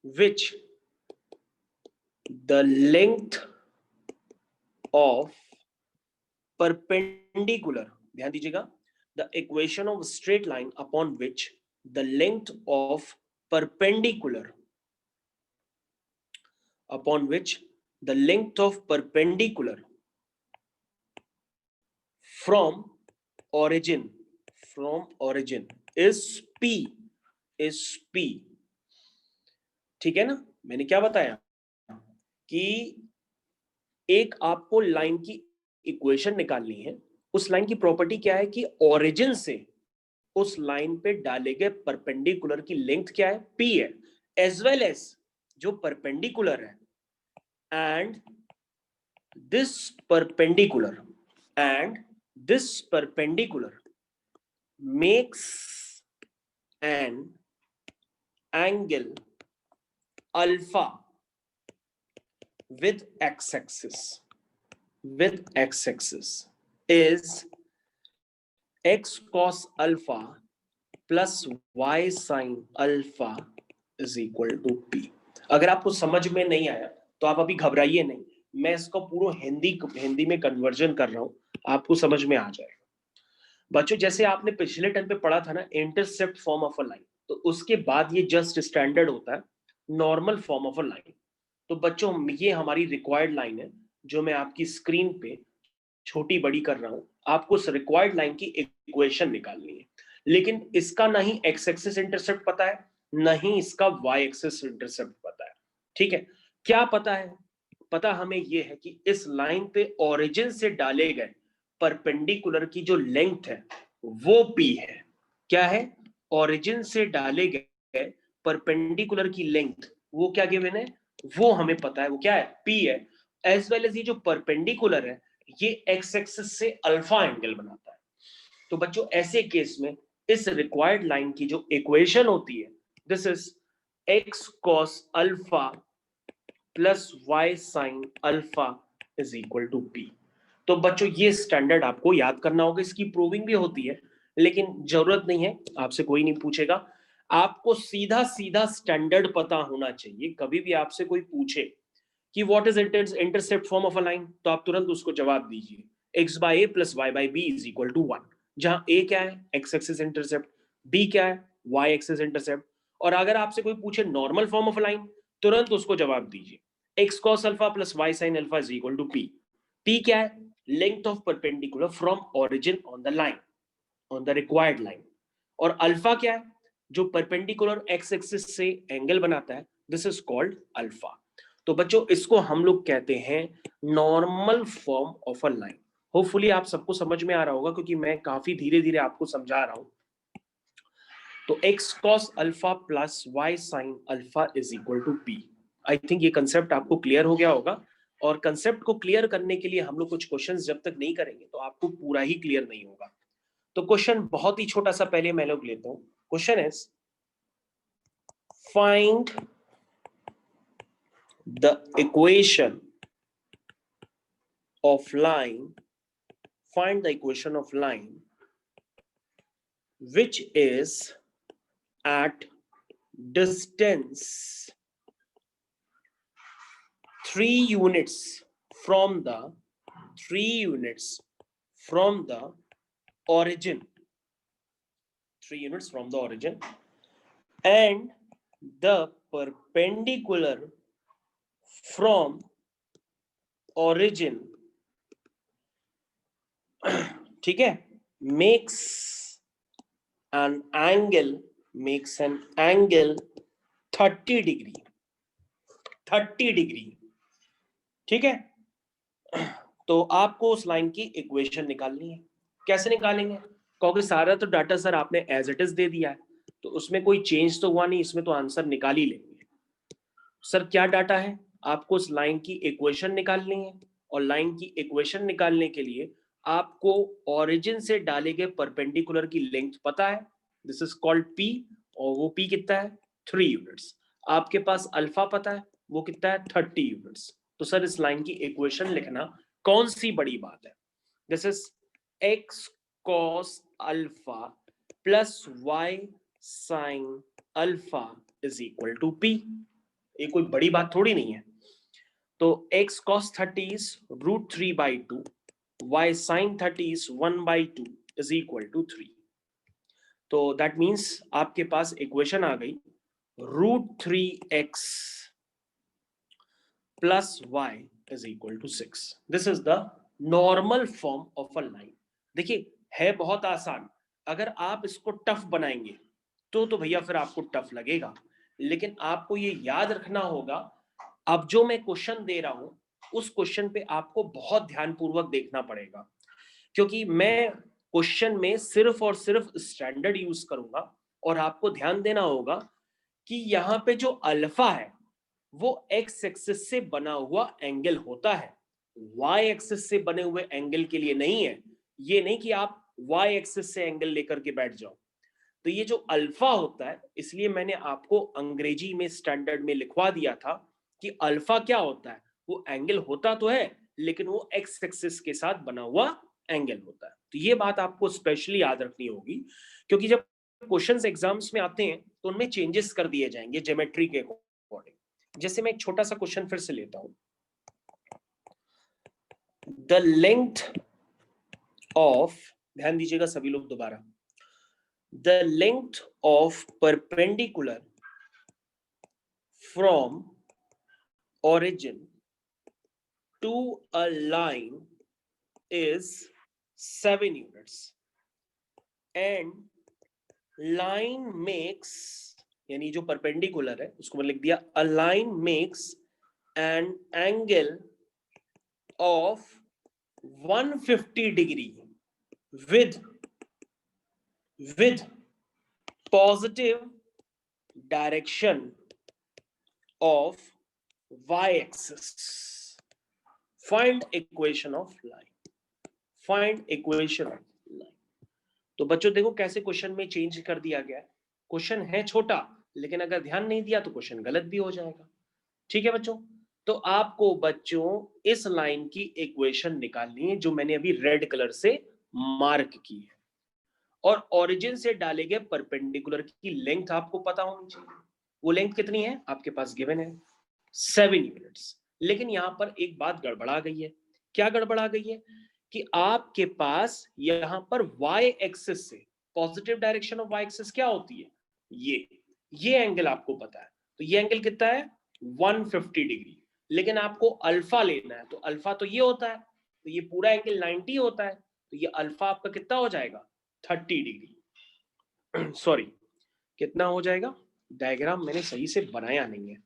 which the length of perpendicular, ध्यान दीजिएगा, the equation of straight line upon which the length of perpendicular upon which the length of perpendicular from origin is p. ठीक है ना? मैंने क्या बताया कि एक आपको लाइन की इक्वेशन निकालनी है, उस लाइन की प्रॉपर्टी क्या है कि ओरिजिन से उस लाइन पे डाले गए परपेंडिकुलर की लेंथ क्या है, p है, एज वेल एज जो परपेंडिकुलर है, and this perpendicular makes an angle alpha with x-axis is x cos alpha plus y sin alpha is equal to p. अगर आपको समझ में नहीं आया तो आप अभी घबराइए नहीं, मैं इसको पूरा हिंदी में कन्वर्जन कर रहा हूं, आपको समझ में आ जाएगा। बच्चों जैसे आपने पिछले टर्म पे पढ़ा था ना intercept form of a line, तो उसके बाद ये जस्ट स्टैंडर्ड होता है normal form of a line. तो बच्चों ये हमारी रिक्वायर्ड लाइन है जो मैं आपकी स्क्रीन पे छोटी बड़ी कर रहा हूं, आपको उस रिक्वायर्ड लाइन की इक्वेशन निकालनी है, लेकिन इसका ना ही एक्स एक्सिस इंटरसेप्ट पता है, ना ही इसका वाई एक्सिस इंटरसेप्ट पता है। ठीक है, क्या पता है? पता हमें यह है कि इस लाइन पे ओरिजिन से डाले गए परपेंडिकुलर की जो लेंथ है वो p है। क्या है? ओरिजिन से डाले गए परपेंडिकुलर की लेंथ, वो क्या गिवन है, वो हमें पता है, वो क्या है, p है। एज वेल एज ये जो परपेंडिकुलर है ये एक्स एक्सिस से अल्फा एंगल बनाता है। तो बच्चों ऐसे केस में इस रिक्वायर्ड लाइन की जो इक्वेशन होती है, this is x cos alpha plus y sin alpha is equal to p। तो बच्चों ये स्टैंडर्ड आपको याद करना होगा, इसकी प्रूविंग भी होती है लेकिन जरूरत नहीं है, आपसे कोई नहीं पूछेगा, आपको सीधा सीधा स्टैंडर्ड पता होना चाहिए। कभी भी आपसे कोई पूछे कि what is intercept form of a line, तो आप तुरंत उसको जवाब दीजिए x by A plus Y by B is equal to 1, जहां a क्या है, x एक्सिस इंटरसेप्ट, b क्या है, y एक्सिस इंटरसेप्ट। और अगर आपसे कोई पूछे normal form of a line, तुरंत उसको जवाब दीजिए x cos alpha plus y sin alpha is equal to p। p क्या है? Length of perpendicular from origin on the line, on the required line. और अल्फा क्या है? जो परपेंडिकुलर एक्स एक्सिस से एंगल बनाता है, दिस इज कॉल्ड अल्फा। तो बच्चों इसको हम लोग कहते हैं normal form of a line. Hopefully आप सबको समझ में आ रहा होगा क्योंकि मैं काफी धीरे धीरे आपको समझा रहा हूं। तो x cos alpha plus y sin alpha is equal to p। I think ये कंसेप्ट आपको क्लियर हो गया होगा, और कंसेप्ट को क्लियर करने के लिए हम लोग कुछ क्वेश्चंस जब तक नहीं करेंगे तो आपको पूरा ही क्लियर नहीं होगा। तो क्वेश्चन बहुत ही छोटा सा पहले मैं लोग लेता हूं। Question is find the equation of line, find the equation of line which is at distance 3 units from the origin, 3 units from the origin, and the perpendicular from origin ठीक है, makes an angle 30 डिग्री। ठीक है, तो आपको उस line की equation निकालनी है। कैसे निकालेंगे? क्योंकि सारा तो डाटा सर आपने एज इट इज दे दिया है, तो उसमें कोई चेंज तो हुआ नहीं, इसमें तो आंसर निकाल ही लेंगे। सर क्या डाटा है? आपको उस लाइन की इक्वेशन निकालनी है, और लाइन की इक्वेशन निकालने के लिए आपको ओरिजिन से डाले गए परपेंडिकुलर की लेंथ पता है, दिस इज कॉल्ड p, और वो p कितना है, 3 यूनिट्स। आपके पास अल्फा पता है, वो कितना है, 30 यूनिट्स। तो सर इस लाइन की इक्वेशन लिखना कौन सी बड़ी बात है? This is x cos alpha plus y sin alpha is equal to p। ये कोई बड़ी बात थोड़ी नहीं है। तो x cos 30 is √3/2, y sin 30 is 1/2 is equal to 3। तो दैट मीन्स आपके पास इक्वेशन आ गई √3x plus y is equal to 6. This is the normal form of a line. देखिए है बहुत आसान, अगर आप इसको टफ बनाएंगे तो भैया फिर आपको टफ लगेगा, लेकिन आपको ये याद रखना होगा, अब जो मैं क्वेश्चन दे रहा हूं उस क्वेश्चन पे आपको बहुत ध्यानपूर्वक देखना पड़ेगा, क्योंकि मैं क्वेश्चन में सिर्फ और सिर्फ स्टैंडर्ड यूज करूंगा और आपको ध्यान देना होगा कि यहां पे जो अल्फा है वो एक्स एक्सिस से बना हुआ एंगल होता है, वाई एक्सिस से बने हुए एंगल के लिए नहीं है। ये नहीं कि आप वाई एक्सिस से एंगल लेकर के बैठ जाओ। तो ये जो अल्फा होता है, इसलिए मैंने आपको अंग्रेजी में स्टैंडर्ड में लिखवा दिया था कि अल्फा क्या होता है, वो एंगल होता तो है लेकिन वो एक्स एक्सिस के साथ बना हुआ एंगल होता है। तो ये बात आपको स्पेशली याद रखनी होगी, क्योंकि जब क्वेश्चंस एग्जाम्स में आते हैं तो उनमें चेंजेस कर दिए जाएंगे ज्योमेट्री के अकॉर्डिंग। जैसे मैं एक छोटा सा क्वेश्चन फिर से लेता हूं, द लेंथ ऑफ, ध्यान दीजिएगा सभी लोग दोबारा, the length of perpendicular from origin to a line is 7 units and line makes, यानी जो परपेंडिकुलर है उसको मैंने लिख दिया, a line makes an angle of 150 degree with positive direction of y-axis. Find equation of line. Find equation of line. तो बच्चों देखो कैसे क्वेश्चन में चेंज कर दिया गया है। क्वेश्चन है छोटा, लेकिन अगर ध्यान नहीं दिया तो क्वेश्चन गलत भी हो जाएगा। ठीक है बच्चों, तो आपको बच्चों इस लाइन की इक्वेशन निकालनी है जो मैंने अभी रेड कलर से मार्क की है, और ओरिजिन से डाले गए परपेंडिकुलर की लेंथ आपको पता होनी चाहिए। वो लेंथ कितनी है आपके पास गिवन है, 7 यूनिट्स। लेकिन यहां पर एक बात गड़बड़ा गई है। क्या गड़बड़ा गई है कि आपके पास यहां पर y एक्सिस से positive direction of y axis क्या होती है, ये एंगल आपको पता है, तो ये एंगल कितना है 150 डिग्री। लेकिन आपको अल्फा लेना है, तो अल्फा तो ये होता है, तो ये पूरा एंगल 90 होता है, तो ये अल्फा आपका कितना हो जाएगा 30 डिग्री। सॉरी, कितना हो जाएगा, डायग्राम मैंने सही से बनाया नहीं है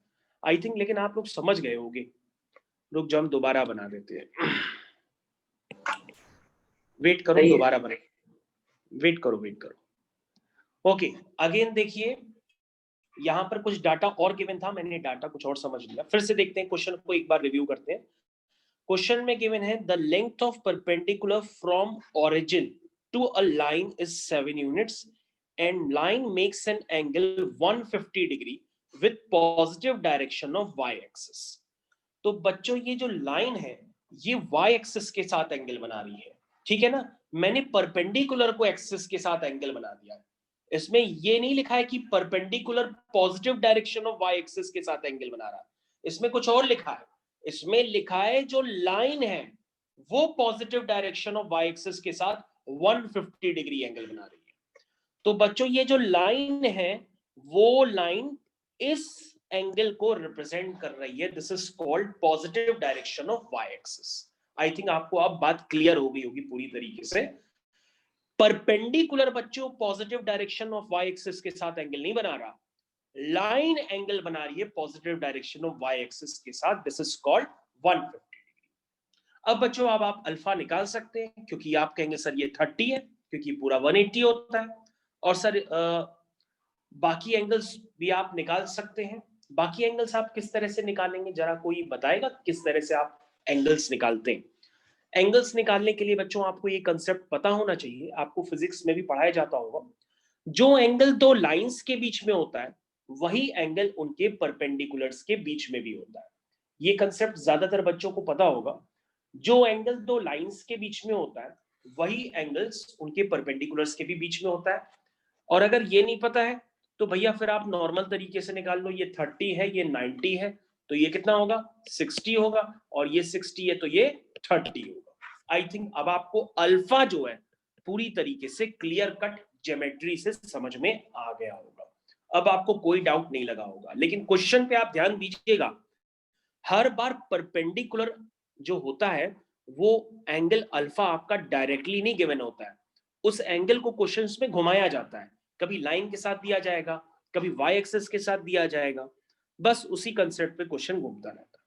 आई थिंक, लेकिन आप लोग समझ गए होंगे। रुक जाओ, हम दोबारा बना देते हैं। वेट करो, दोबारा बने, वेट करो। ओके, अगेन देखिए यहां पर कुछ डाटा और गिवन था, मैंने डाटा कुछ और समझ लिया। फिर से देखते हैं क्वेश्चन को, एक बार रिव्यू करते हैं। क्वेश्चन में गिवन है the length of perpendicular from origin to a line is 7 units and line makes an angle 150 degree with positive direction of y axis. तो बच्चों ये जो लाइन है ये y एक्सिस के साथ एंगल बना रही है, ठीक है ना। मैंने परपेंडिकुलर को एक्सिस के साथ एंगल बना दिया है। इसमें ये नहीं लिखा है कि perpendicular positive direction of y axis के साथ एंगल बना रहा है, इसमें कुछ और लिखा है। इसमें लिखा है जो लाइन है वो positive direction of y axis के साथ 150 डिग्री एंगल बना रही है। तो बच्चों ये जो लाइन है वो लाइन इस एंगल को रिप्रेजेंट कर रही है, this is called positive direction of y axis. I think आपको अब बात क्लियर हो गई होगी पूरी तरीके से। परपेंडिकुलर बच्चों positive direction of y axis के साथ एंगल नहीं बना रहा, लाइन एंगल बना रही है positive direction of y axis के साथ, दिस इज कॉल्ड 150 डिग्री। अब बच्चों अब आप अल्फा निकाल सकते हैं, क्योंकि आप कहेंगे सर ये 30 है, क्योंकि पूरा 180 होता है, और सर बाकी एंगल्स भी आप निकाल सकते हैं। बाकी एंगल्स आप किस तरह से निकालेंगे, जरा कोई बताएगा किस तरह से आप एंगल्स निकालते हैं। एंगल्स निकालने के लिए बच्चों आपको ये कंसेप्ट पता होना चाहिए, आपको फिजिक्स में भी पढ़ाया जाता होगा। जो एंगल दो लाइंस के बीच में होता है वही एंगल उनके परपेंडिकुलर्स के बीच में भी होता है। ये कंसेप्ट ज्यादातर बच्चों को पता होगा। जो एंगल दो लाइंस के बीच में होता है वही एंगल्स उनके परपेंडिकुलर्स के भी बीच में होता है। और अगर ये नहीं पता है तो भैया फिर आप नॉर्मल तरीके से निकाल लो, ये 30 है ये 90 है, तो ये कितना होगा 60 होगा, और ये 60 है तो ये 30 होगा। आई थिंक अब आपको अल्फा जो है पूरी तरीके से क्लियर कट ज्योमेट्री से समझ में आ गया होगा। अब आपको कोई डाउट नहीं लगा होगा, लेकिन क्वेश्चन पे आप ध्यान दीजिएगा, हर बार परपेंडिकुलर जो होता है वो एंगल अल्फा आपका डायरेक्टली नहीं गिवन होता है, उस एंगल को क्वेश्चंस में घुमाया जाता है, कभी लाइन के साथ दिया जाएगा, कभी वाई एक्सिस के साथ दिया जाएगा, बस उसी कंसेप्ट पे क्वेश्चन घूमता रहता है।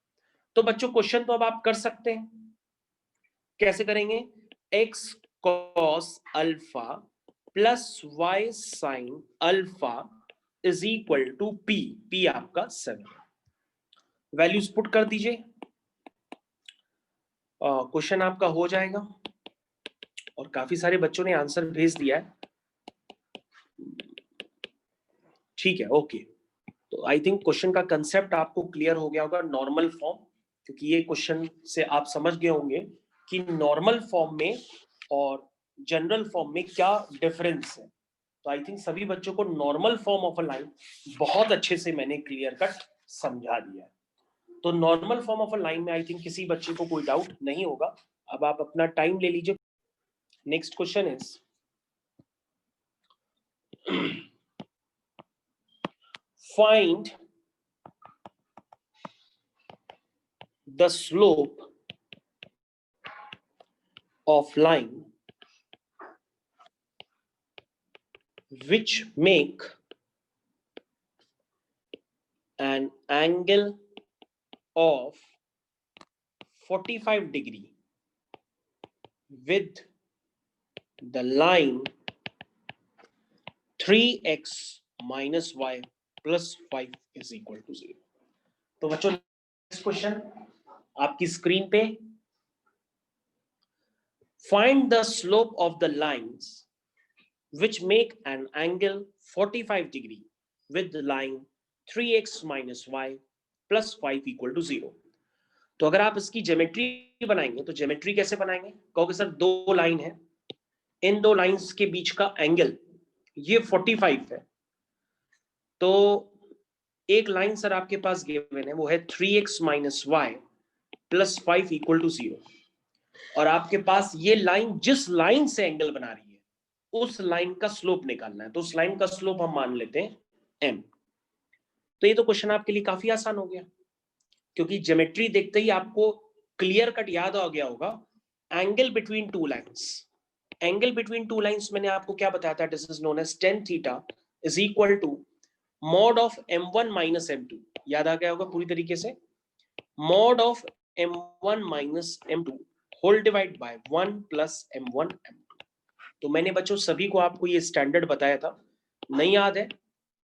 तो बच्चों क्वेश्चन तो अब आप कर सकते हैं, कैसे करेंगे? x cos alpha plus y sin alpha is equal to p, p आपका 7, वैल्यूज पुट कर दीजिए, क्वेश्चन आपका हो जाएगा। और काफी सारे बच्चों ने आंसर भेज दिया है, ठीक है, ओके। तो आई थिंक क्वेश्चन का कंसेप्ट आपको क्लियर हो गया होगा, नॉर्मल फॉर्म, क्योंकि ये क्वेश्चन से आप समझ गए होंगे कि नॉर्मल फॉर्म में और जनरल फॉर्म में क्या डिफरेंस है। तो आई थिंक सभी बच्चों को normal form of a line बहुत अच्छे से मैंने क्लियर कट समझा दिया है। तो normal form of a line में आई थिंक किसी बच्चे को कोई डाउट नहीं होगा। अब आप अपना टाइम ले लीजिए। Next question is find the slope of line which make an angle of 45 degree with the line 3x minus y plus 5 is equal to 0। तो बच्चों नेक्स्ट क्वेश्चन आपकी स्क्रीन पे, find the slope of the lines which make an angle 45 degree with the line 3x minus y plus 5 equal to 0। तो अगर आप इसकी geometry बनाएंगे तो ज्योमेट्री कैसे बनाएंगे? कहोगे सर दो लाइन है, इन दो लाइंस के बीच का एंगल ये 45 है, तो एक लाइन सर आपके पास गिवन है वो है 3x minus y plus 5 equal to 0, और आपके पास ये लाइन जिस लाइन से एंगल बना रही है उस लाइन का स्लोप निकालना है, तो उस लाइन का स्लोप हम मान लेते हैं m। तो ये तो क्वेश्चन आपके लिए काफी आसान हो गया, क्योंकि ज्योमेट्री देखते ही आपको क्लियर कट याद आ गया होगा। Angle between two lines, angle between two lines मैंने आपको क्या बताया था? This is known as tan theta is equal to mod of m1 minus m2, याद आ गया होगा पूरी तरीके से, mod of m1 minus m2 whole divide by 1 plus m1 m2। तो मैंने बच्चों सभी को आपको ये स्टैंडर्ड बताया था, नहीं याद है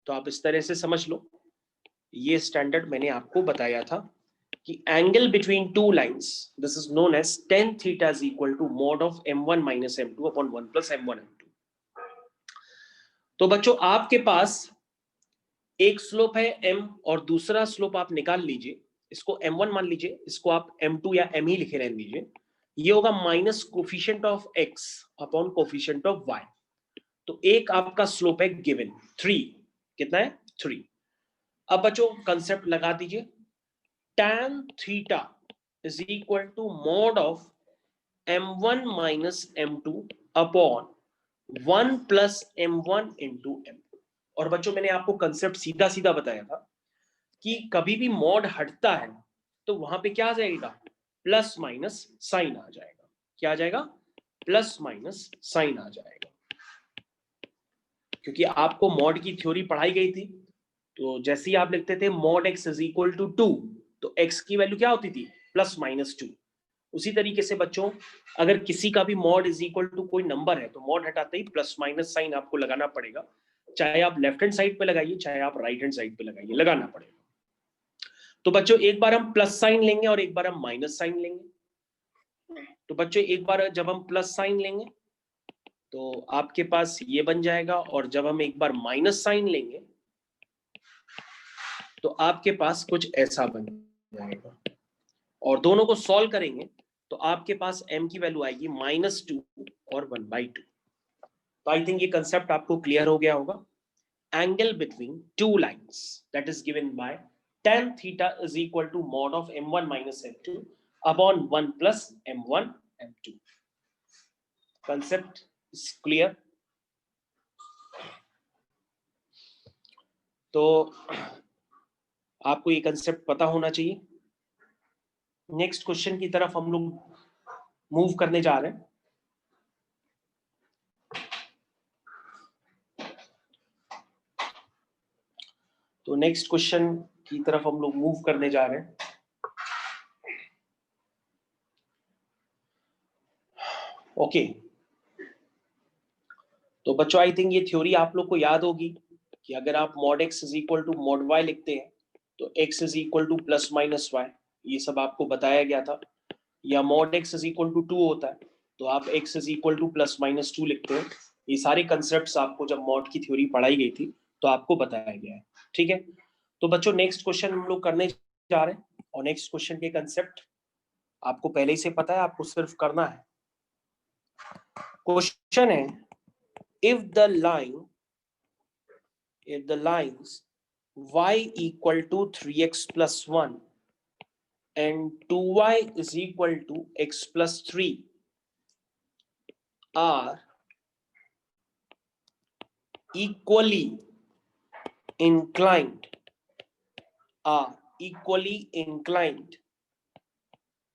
तो आप इस तरह से समझ लो, ये स्टैंडर्ड मैंने आपको बताया था कि angle between two lines this is known as tan theta is equal to mod of m1 minus m2 upon 1 plus m1 m2। तो बच्चों आपके पास एक स्लोप है m और दूसरा स्लोप आप निकाल लीजिए, इसको m1 मान लीजिए, इसको आप m2 या m ही लिखे रहने दीजिए, ये होगा minus coefficient of x upon coefficient of y। तो एक आपका स्लोप है गिवन 3, कितना है 3। अब बच्चों कंसेप्ट लगा दीजिए, tan theta is equal to mod of m1 minus m2 upon 1 plus m1 into m। और बच्चों मैंने आपको कंसेप्ट सीधा सीधा बताया था कि कभी भी मॉड हटता है तो वहां पे क्या आ जाएगा? प्लस माइनस साइन आ जाएगा। क्या आ जाएगा? प्लस माइनस साइन आ जाएगा, क्योंकि आपको मॉड की थ्योरी पढ़ाई गई थी। तो जैसे ही आप लिखते थे mod x is equal to 2, तो एक्स की वैल्यू क्या होती थी? Plus minus 2। उसी तरीके से बच्चों अगर किसी का भी मॉड इज इक्वल टू कोई नंबर है तो मॉड हटाते ही प्लस माइनस साइन आपको लगाना पड़ेगा, चाहे आप लेफ्ट हैंड साइड पे लगाइए चाहे आप राइट हैंड साइड पे लगाइए, लगाना पड़ेगा। तो बच्चों एक बार हम प्लस साइन लेंगे और एक बार हम माइनस साइन लेंगे। तो बच्चों एक बार जब हम प्लस साइन लेंगे तो आपके पास ये बन जाएगा, और जब हम एक बार माइनस साइन लेंगे तो आपके पास कुछ ऐसा बन जाएगा, और दोनों को सॉल्व करेंगे तो आपके पास m की वैल्यू आएगी -2 और 1/2। तो आई थिंक ये कंसेप्ट आपको क्लियर हो गया होगा। Angle between two lines that is given by tan theta is equal to mod of m1 minus m2 upon 1 plus m1 m2। Concept is clear. तो आपको ये कंसेप्ट पता होना चाहिए। नेक्स्ट क्वेश्चन की तरफ हम लोग मूव करने जा रहे हैं। तो नेक्स्ट क्वेश्चन की तरफ हम लोग मूव करने जा रहे हैं। ओके, तो बच्चों आई थिंक ये थ्योरी आप लोग को याद होगी कि अगर आप mod x is equal to mod y लिखते हैं तो x is equal to plus minus y, ये सब आपको बताया गया था। या mod x is equal to 2 होता है तो आप x is equal to plus minus 2 लिखते हैं। ये सारे कंसेप्ट्स आपको जब mod की थ्योरी पढ़ाई गई थी तो आपको बताया गया है। ठीक है, तो बच्चों नेक्स्ट क्वेश्चन हम लोग करने जा रहे हैं और नेक्स्ट क्वेश्चन के कंसेप्ट आपको पहले ही से पता है, आपको सिर्फ करना है। क्वेश्चन है, if the lines y equal to 3x plus 1 and 2y is equal to x plus 3 are equally inclined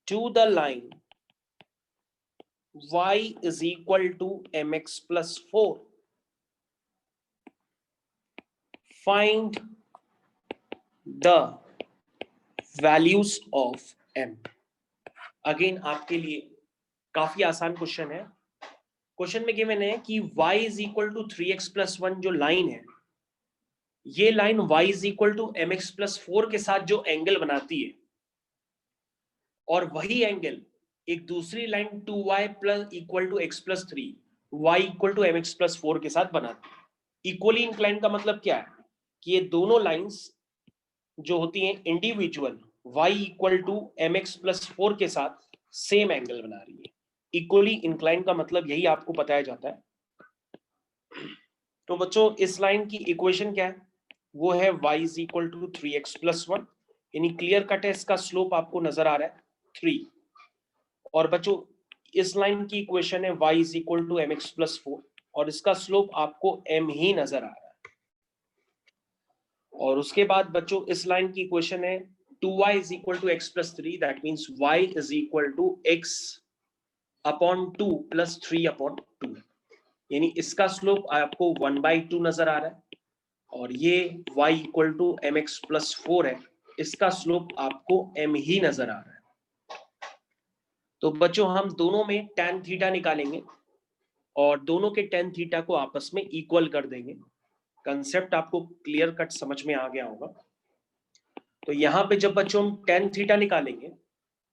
to the line y is equal to mx plus 4, find the values of m। Again आपके लिए काफी आसान question है। Question में given है कि y is equal to 3x plus 1 जो line है, ये line y is equal to mx plus 4 के साथ जो एंगल बनाती है, और वही एंगल एक दूसरी line 2y plus equal to x plus 3 y equal to mx plus 4 के साथ बनाती है। इक्वली इंक्लाइंड का मतलब क्या है कि ये दोनों लाइंस जो होती हैं individual y equal to mx plus 4 के साथ सेम एंगल बना रही है। इक्वली इंक्लाइंड का मतलब यही आपको बताया जाता है। तो बच्चों इस लाइन की इक्वेशन क्या है, वो है y is equal to 3x plus 1, यानी क्लियर कट है, इसका स्लोप आपको नजर आ रहा है 3। और बच्चों इस लाइन की इक्वेशन है y is equal to mx plus 4 और इसका स्लोप आपको m ही नजर आ रहा है। और उसके बाद बच्चों इस लाइन की इक्वेशन है 2y is equal to x plus 3, that means y is equal to x upon 2 plus 3 upon 2, यानी इसका स्लोप आपको 1/2 नजर आ रहा है। और ये y equal to mx plus 4 है, इसका स्लोप आपको m ही नजर आ रहा है। तो बच्चों हम दोनों में tan थीटा निकालेंगे और दोनों के tan थीटा को आपस में इक्वल कर देंगे। कंसेप्ट आपको क्लियर कट समझ में आ गया होगा। तो यहाँ पे जब बच्चों हम tan थीटा निकालेंगे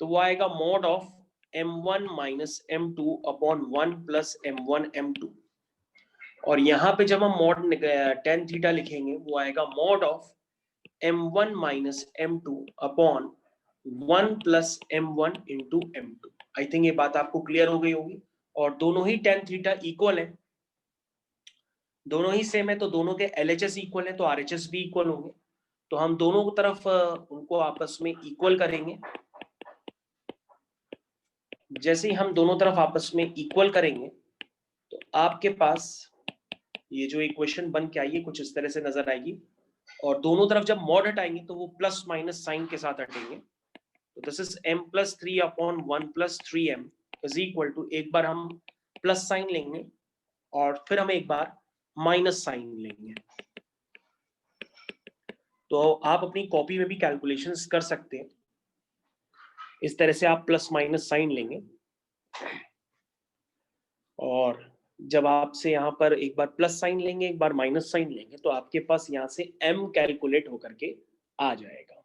तो वो आएगा mod of m1 minus m2 upon 1 plus m1 m2। और यहाँ पे जब हम मॉड tan थीटा लिखेंगे वो आएगा mod of m1 minus m2 upon 1 plus m1 into m2। I think ये बात आपको क्लियर हो गई होगी। और दोनों ही tan थीटा इक्वल है, दोनों ही सेम है, तो दोनों के LHS इक्वल है तो RHS भी इक्वल होंगे। तो हम दोनों तरफ उनको आपस में इक्वल करेंगे। जैसे ही हम दोनों तरफ आपस में इक्वल करेंगे तो आपके पास ये जो इक्वेशन बन के आई है कुछ इस तरह से नजर आएगी। और दोनों तरफ जब मॉड हटाएंगे तो वो प्लस माइनस साइन के साथ हटेंगे। तो this is m plus 3 upon 1 plus 3m is equal to, एक बार हम प्लस साइन लेंगे और फिर हम एक बार माइनस साइन लेंगे। तो आप अपनी कॉपी में भी कैलकुलेशंस कर सकते हैं। इस तरह से आप प्लस माइनस साइन लेंगे और जब आपसे यहाँ पर एक बार प्लस साइन लेंगे एक बार माइनस साइन लेंगे तो आपके पास यहाँ से m कैलकुलेट होकर के आ जाएगा।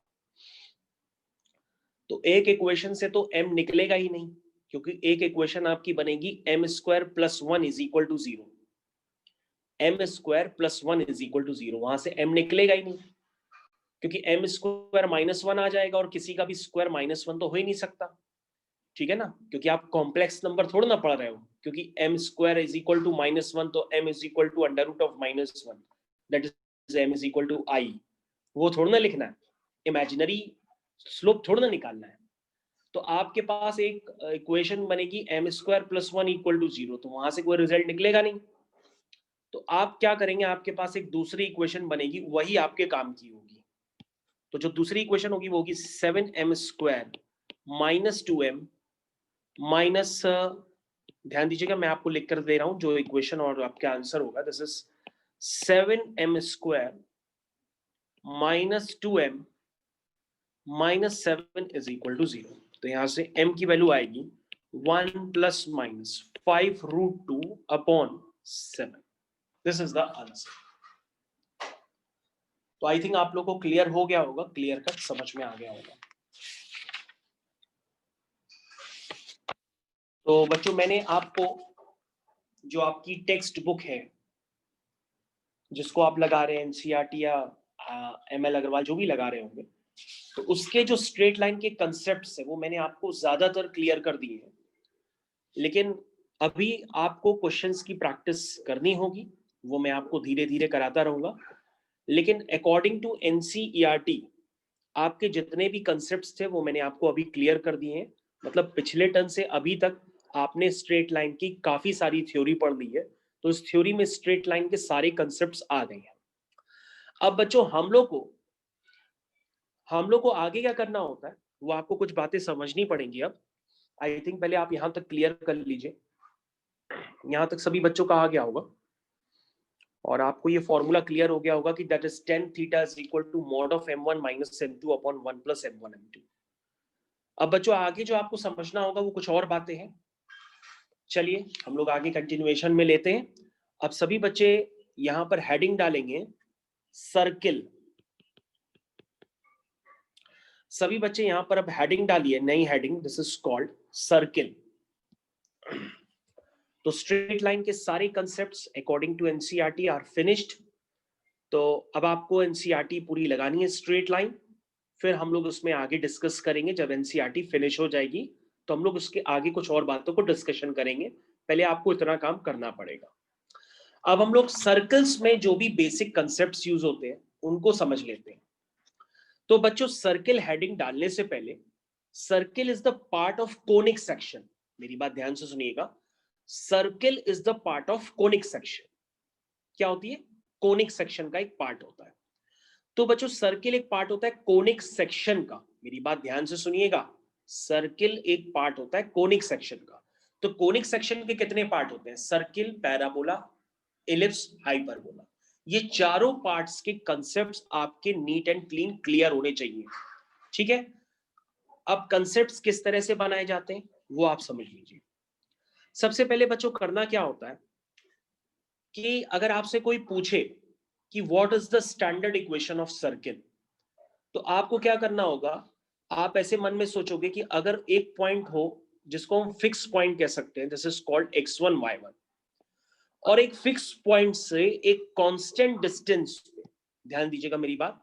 तो एक इक्वेशन से तो m निकलेगा ही नहीं, क्योंकि एक इक्वेशन आपकी बनेगी m square plus 1 is equal to 0। m square plus 1 is equal to 0, वहां से m निकलेगा ही नहीं, क्योंकि m स्क्वायर माइनस 1 आ जाएगा और किसी का भी स्क्वायर माइनस 1 तो हो ही नहीं सकता। ठीक है ना, क्योंकि आप कॉम्प्लेक्स नंबर थोड़ा ना पढ़ रहे हो, क्योंकि m square is equal to minus 1 तो m is equal to under root of minus 1, that is m is equal to i। वो थोड़ा ना लिखना है, इमेजिनरी स्लोप थोड़ा ना निकालना है। तो आपके पास एक इक्वेशन बनेगी m square plus 1 equal to 0, तो वहां से कोई रिजल्ट निकलेगा नहीं। तो आप क्या करेंगे, आपके पास एक दूसरी इक्वेशन बनेगी, वही आपके काम की होगी। तो जो दूसरी इक्वेशन होगी वो होगी 7m² माइनस 2m माइनस, ध्यान दीजिएगा मैं आपको लिख कर दे रहा हूं जो इक्वेशन और आपका आंसर होगा। This is 7m² minus 2m minus 7 is equal to 0। तो यहां से m की वैल्यू आएगी 1 plus minus 5√2 upon 7। This is the answer. तो आई थिंक आप लोग को क्लियर हो गया होगा, क्लियर कट समझ में आ गया होगा। तो बच्चों मैंने आपको जो आपकी टेक्स्ट बुक है जिसको आप लगा रहे हैं एनसीईआरटी या एमएल अग्रवाल जो भी लगा रहे होंगे, तो उसके जो स्ट्रेट लाइन के कंसेप्ट्स है वो मैंने आपको ज्यादातर क्लियर कर दिए हैं। लेकिन अभी आपको क्वेश्चंस की प्रैक्टिस करनी होगी, वो मैं आपको धीरे धीरे कराता रहूंगा। लेकिन अकॉर्डिंग टू एनसीईआरटी आपके जितने भी कंसेप्ट्स थे वो मैंने आपको अभी क्लियर कर दिए हैं। मतलब पिछले टर्म से अभी तक आपने स्ट्रेट लाइन की काफी सारी थ्योरी पढ़ ली है, तो इस थ्योरी में स्ट्रेट लाइन के सारे कंसेप्ट्स आ गए हैं। अब बच्चों हम लोग को आगे क्या करना होता है वो आपको कुछ बातें समझनी पड़ेंगी। अब आई थिंक पहले आप यहां तक क्लियर कर लीजिए, यहां तक सभी बच्चों का आ गया होगा और आपको ये फॉर्मूला क्लियर हो गया होगा कि that is tan theta is equal to mod of m1 minus m2 upon 1 plus m1 m2। अब बच्चों आगे जो आपको समझना होगा वो कुछ और बातें हैं। चलिए हम लोग आगे कंटिन्यूएशन में लेते हैं। अब सभी बच्चे यहां पर हेडिंग डालेंगे सर्किल। सभी बच्चे यहां पर अब हेडिंग डालिए, नई heading, this is called circle. तो स्ट्रेट लाइन के सारे concepts according to NCERT are finished. तो अब आपको एनसीईआरटी पूरी लगानी है स्ट्रेट लाइन, फिर हम लोग उसमें आगे डिस्कस करेंगे। जब एनसीईआरटी फिनिश हो जाएगी तो हम लोग उसके आगे कुछ और बातों को डिस्कशन करेंगे। पहले आपको इतना काम करना पड़ेगा। अब हम लोग सर्कल्स में जो भी बेसिक कंसेप्ट्स यूज होते हैं उनको समझ लेते हैं। तो बच्चों सर्किल हेडिंग डालने से पहले, circle is the part of conic section. मेरी बात ध्यान से सुनिएगा, circle is the part of conic section. क्या होती है? कोनिक सेक्शन का एक पार्ट होता है। तो बच्चों सर्किल एक पार्ट होता है कोनिक सेक्शन का। मेरी बात ध्यान से सुनिएगा, सर्किल एक पार्ट होता है कोनिक सेक्शन का। तो कोनिक सेक्शन के कितने पार्ट होते हैं? Circle, parabola, ellipse, hyperbola. ये चारों पार्ट्स के कंसेप्ट्स आपके नीट एंड क्लीन क्लियर होने चाहिए। ठीक है, अब कंसेप्ट्स किस तरह से बनाए जाते हैं वो आप समझ लीजिए। सबसे पहले बच्चों करना क्या होता है कि अगर आपसे कोई पूछे कि what is the standard equation of circle, तो आपको क्या करना होगा, आप ऐसे मन में सोचोगे कि अगर एक पॉइंट हो जिसको हम फिक्स पॉइंट कह सकते हैं, this is called x1 y1, और एक फिक्स पॉइंट से एक कांस्टेंट डिस्टेंस पे, ध्यान दीजिएगा मेरी बात,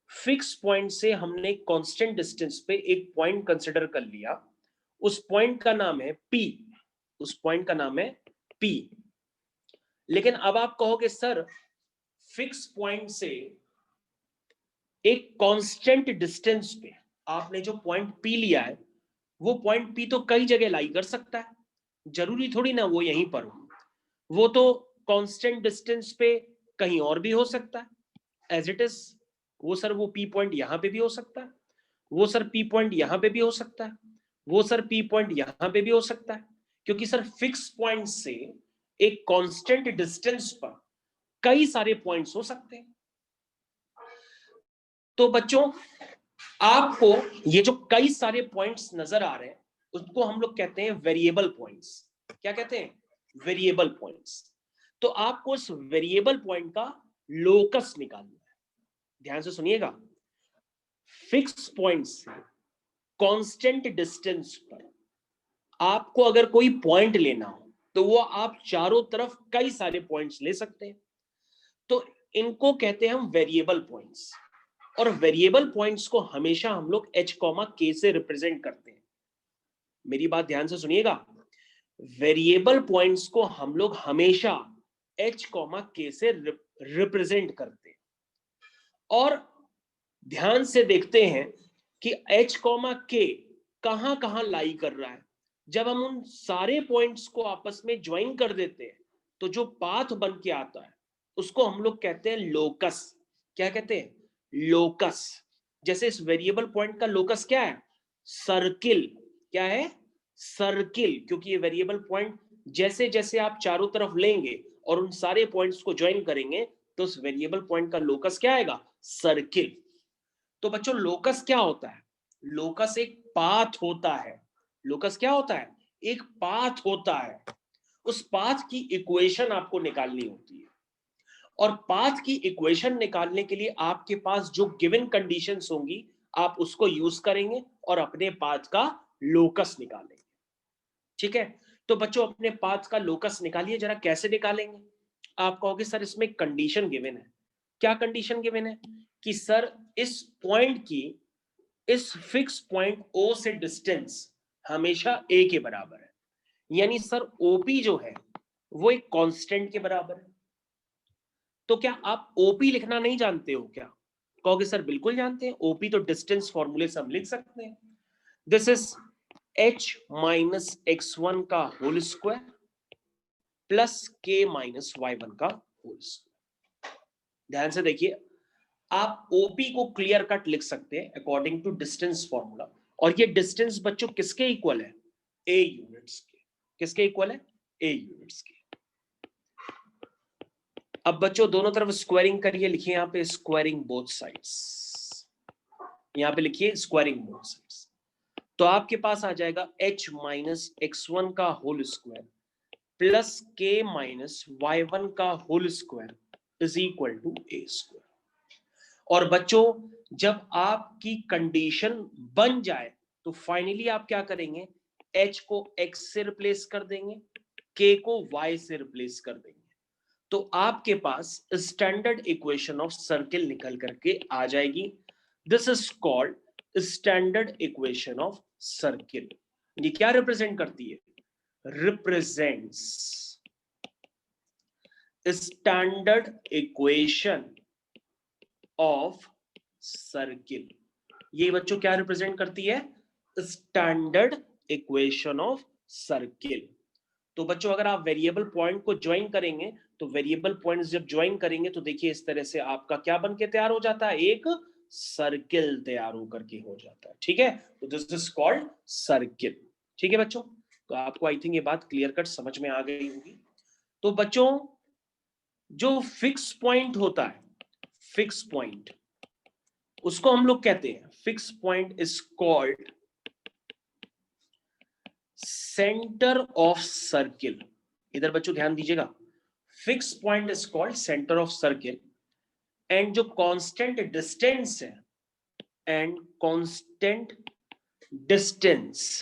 फिक्स पॉइंट से हमने कांस्टेंट डिस्टेंस पे एक पॉइंट कंसिडर कर लिया, उस पॉइंट का नाम है P, उस पॉइंट का नाम है P। लेकिन अब आप कहोगे सर फिक्स पॉइंट से एक कांस्टेंट डिस्टेंस पे आपने जो पॉइंट P लिया है, वो पॉइंट P तो कई जगह लाई कर सकता है, जरूरी थोड़ी ना वो यहीं पर हो। वो तो कांस्टेंट डिस्टेंस पे कहीं और भी हो सकता है एज इट इज। वो सर वो P पॉइंट यहां पे भी हो सकता है, वो सर P पॉइंट यहां पे भी हो सकता है, वो सर P पॉइंट यहां पे भी हो सकता है, क्योंकि सर फिक्स पॉइंट से एक कांस्टेंट डिस्टेंस पर कई सारे पॉइंट्स हो सकते हैं। तो बच्चों आपको ये जो कई सारे पॉइंट्स नजर आ रहे हैं उसको हम लोग कहते हैं वेरिएबल पॉइंट्स। क्या कहते हैं? Variable points. तो आपको इस वेरिएबल पॉइंट का लोकस निकालना है। ध्यान से सुनिएगा, फिक्स पॉइंट से कांस्टेंट डिस्टेंस पर आपको अगर कोई पॉइंट लेना हो तो वो आप चारों तरफ कई सारे पॉइंट्स ले सकते हैं। तो इनको कहते हैं हम वेरिएबल पॉइंट्स, और वेरिएबल पॉइंट्स को हमेशा हम लोग h, k से रिप्रेजेंट करते हैं। मेरी बात ध्यान से सुनिएगा, वेरिएबल पॉइंट्स को हम लोग हमेशा h, k से रिप्रेजेंट करते हैं। और ध्यान से देखते हैं कि h, k कहां कहां लाई कर रहा है। जब हम उन सारे पॉइंट्स को आपस में ज्वाइन कर देते हैं तो जो पाथ बन के आता है उसको हम लोग कहते हैं लोकस। क्या कहते हैं? लोकस। जैसे इस वेरिएबल पॉइंट का लोकस क्या है? सर्किल। क्या है? सर्किल। क्योंकि ये वेरिएबल पॉइंट जैसे जैसे आप चारों तरफ लेंगे और उन सारे पॉइंट्स को ज्वाइन करेंगे तो उस वेरिएबल पॉइंट का लोकस क्या आएगा? सर्किल। तो बच्चों लोकस क्या होता है? लोकस एक पाथ होता है। लोकस क्या होता है? एक पाथ होता है। उस पाथ की इक्वेशन आपको निकालनी होती है और पाथ की इक्वेशन निकालने के लिए आपके पास जो गिवन कंडीशंस होंगी आप उसको यूज करेंगे और अपने पाथ का लोकस निकालेंगे। ठीक है? तो बच्चों अपने पाथ का लोकस निकालिए जरा। कैसे निकालेंगे? आप कहोगे सर इसमें कंडीशन गिवन है। क्या कंडीशन गिवन है? कि सर इस पॉइंट की इस फिक्स पॉइंट ओ से डिस्टेंस हमेशा ए के बराबर है। यानी सर ओपी जो है वो एक कांस्टेंट के बराबर है। तो क्या आप ओपी लिखना नहीं जानते हो क्या? कहोगे सर बिल्कुल जानते हैं, ओपी तो डिस्टेंस फॉर्मूले से हम लिख सकते हैं। This is h minus x1 का whole square plus k minus y1 का होल स्क्वायर। ध्यान से देखिए, आप ओपी को क्लियर कट लिख सकते हैं अकॉर्डिंग टू डिस्टेंस फॉर्मूला। और ये डिस्टेंस बच्चों किसके इक्वल है? a यूनिट्स के। किसके इक्वल है? a यूनिट्स के। अब बच्चों दोनों तरफ स्क्वायरिंग करिए। लिखिए यहां पे स्क्वायरिंग बोथ साइड्स। यहां पे लिखिए स्क्वायरिंग बोथ साइड्स। तो आपके पास आ जाएगा h माइनस x1 का whole square plus k minus y1 का whole square is equal to a square. और बच्चों जब आपकी कंडीशन बन जाए तो फाइनली आप क्या करेंगे? h को x से रिप्लेस कर देंगे, k को y से रिप्लेस कर देंगे। तो आपके पास स्टैंडर्ड इक्वेशन ऑफ सर्किल निकल करके आ जाएगी। This is called standard equation of circle. ये क्या रिप्रेजेंट करती है? Represents standard equation of circle. ये बच्चों क्या रिप्रेजेंट करती है? Standard equation of circle. तो बच्चों अगर आप वेरिएबल पॉइंट को ज्वाइन करेंगे तो वेरिएबल पॉइंट्स जब ज्वाइन करेंगे तो देखिए इस तरह से आपका क्या बन के तैयार हो जाता है? एक सर्किल तैयार होकर के हो जाता है। ठीक है? तो दिस इज कॉल्ड सर्किल। ठीक है बच्चों? तो आपको आई थिंक ये बात क्लियर कट समझ में आ गई होगी। तो बच्चों जो फिक्स पॉइंट होता है, फिक्स पॉइंट, उसको हम लोग कहते हैं, fix point is called centre of circle. इधर बच्चों ध्यान दीजिएगा, fix point is called centre of circle and जो कांस्टेंट डिस्टेंस है and constant distance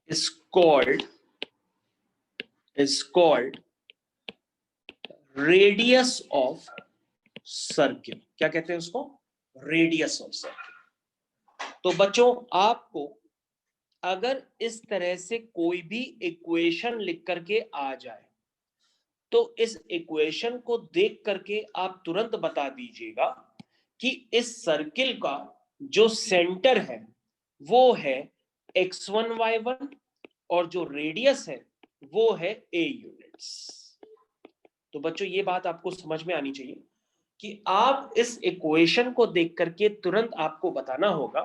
is called radius of circle. क्या कहते हैं उसको? Radius of circle. तो बच्चों आपको अगर इस तरह से कोई भी इक्वेशन लिख करके आ जाए तो इस इक्वेशन को देख करके आप तुरंत बता दीजिएगा कि इस सर्किल का जो सेंटर है वो है x1 y1 और जो रेडियस है वो है a यूनिट्स। तो बच्चों ये बात आपको समझ में आनी चाहिए कि आप इस इक्वेशन को देख करके तुरंत आपको बताना होगा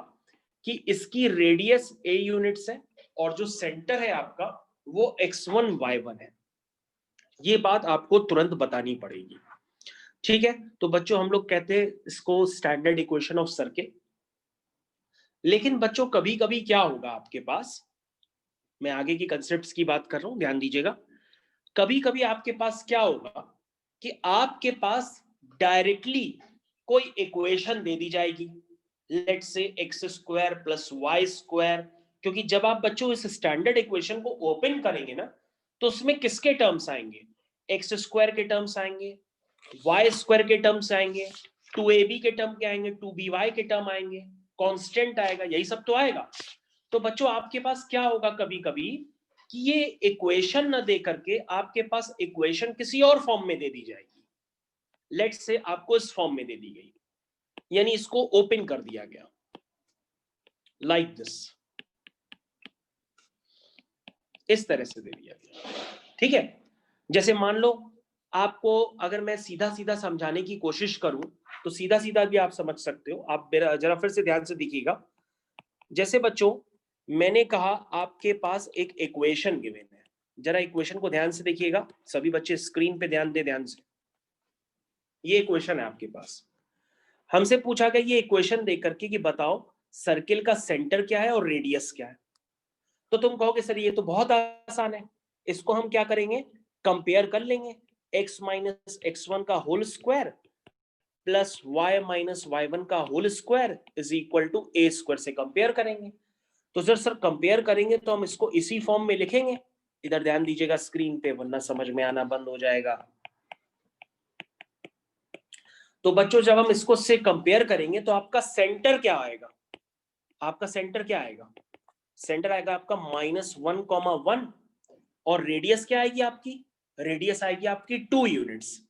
कि इसकी रेडियस a यूनिट्स है और जो सेंटर है आपका वो x1 y1 है। ये बात आपको तुरंत बतानी पड़ेगी। ठीक है? तो बच्चों हम लोग कहते हैं इसको स्टैंडर्ड इक्वेशन ऑफ सर्किल। लेकिन बच्चों कभी कभी क्या होगा आपके पास, मैं आगे की कंसेप्ट्स की बात कर रहा हूं, ध्यान दीजिएगा। कभी कभी आपके पास क्या होगा कि आपके पास डायरेक्टली कोई इक्वेशन दे दी जाएगी, let's say x square plus y square. क्योंकि जब आप बच्चों इस स्टैंडर्ड इक्वेशन को ओपन करेंगे ना तो उसमें किसके टर्म्स आएंगे? एक्स स्क्वायर के टर्म्स आएंगे, वाई स्क्वायर के टर्म्स आएंगे, 2ab के टर्म के आएंगे, 2by के टर्म आएंगे, कांस्टेंट आएगा, यही सब तो आएगा। तो बच्चों आपके पास क्या होगा कभी कभी कि ये इक्वेशन न दे करके आपके पास इक्वेशन किसी और फॉर्म में दे दी जाएगी। लेट्स से आपको इस फॉर्म में दे दी गई, यानी इसको ओपन कर दिया गया लाइक दिस, इस तरह से दे दिया गया। ठीक है? जैसे मान लो आपको अगर मैं सीधा सीधा समझाने की कोशिश करूं तो सीधा सीधा भी आप समझ सकते हो। आप जरा फिर से ध्यान से देखिएगा। जैसे बच्चों मैंने कहा आपके पास एक इक्वेशन गिवन है, जरा इक्वेशन को ध्यान से देखिएगा। सभी बच्चे स्क्रीन पे ध्यान दे, ध्यान से। ये इक्वेशन है आपके पास। हमसे पूछा गया ये इक्वेशन देख करके कि बताओ सर्किल का सेंटर क्या है और रेडियस क्या है। तो तुम कहोगे सर ये तो बहुत आसान है, इसको हम क्या करेंगे, कंपेयर कर लेंगे। x माइनस x1 का whole square plus y minus y1 का whole square is equal to a square से कंपेयर करेंगे। तो सर कंपेयर करेंगे तो हम इसको इसी फॉर्म में लिखेंगे। इधर ध्यान दीजिएगा स्क्रीन पे, वरना समझ में आना बंद हो जाएगा। तो बच्चों जब हम इसको से कंपेयर करेंगे तो आपका सेंटर क्या आएगा, आपका सेंटर क्या आएगा, सेंटर आएगा आपका -1,1 और रेडियस क्या आएगी आपकी, रेडियस आएगी आपकी 2 यूनिट्स।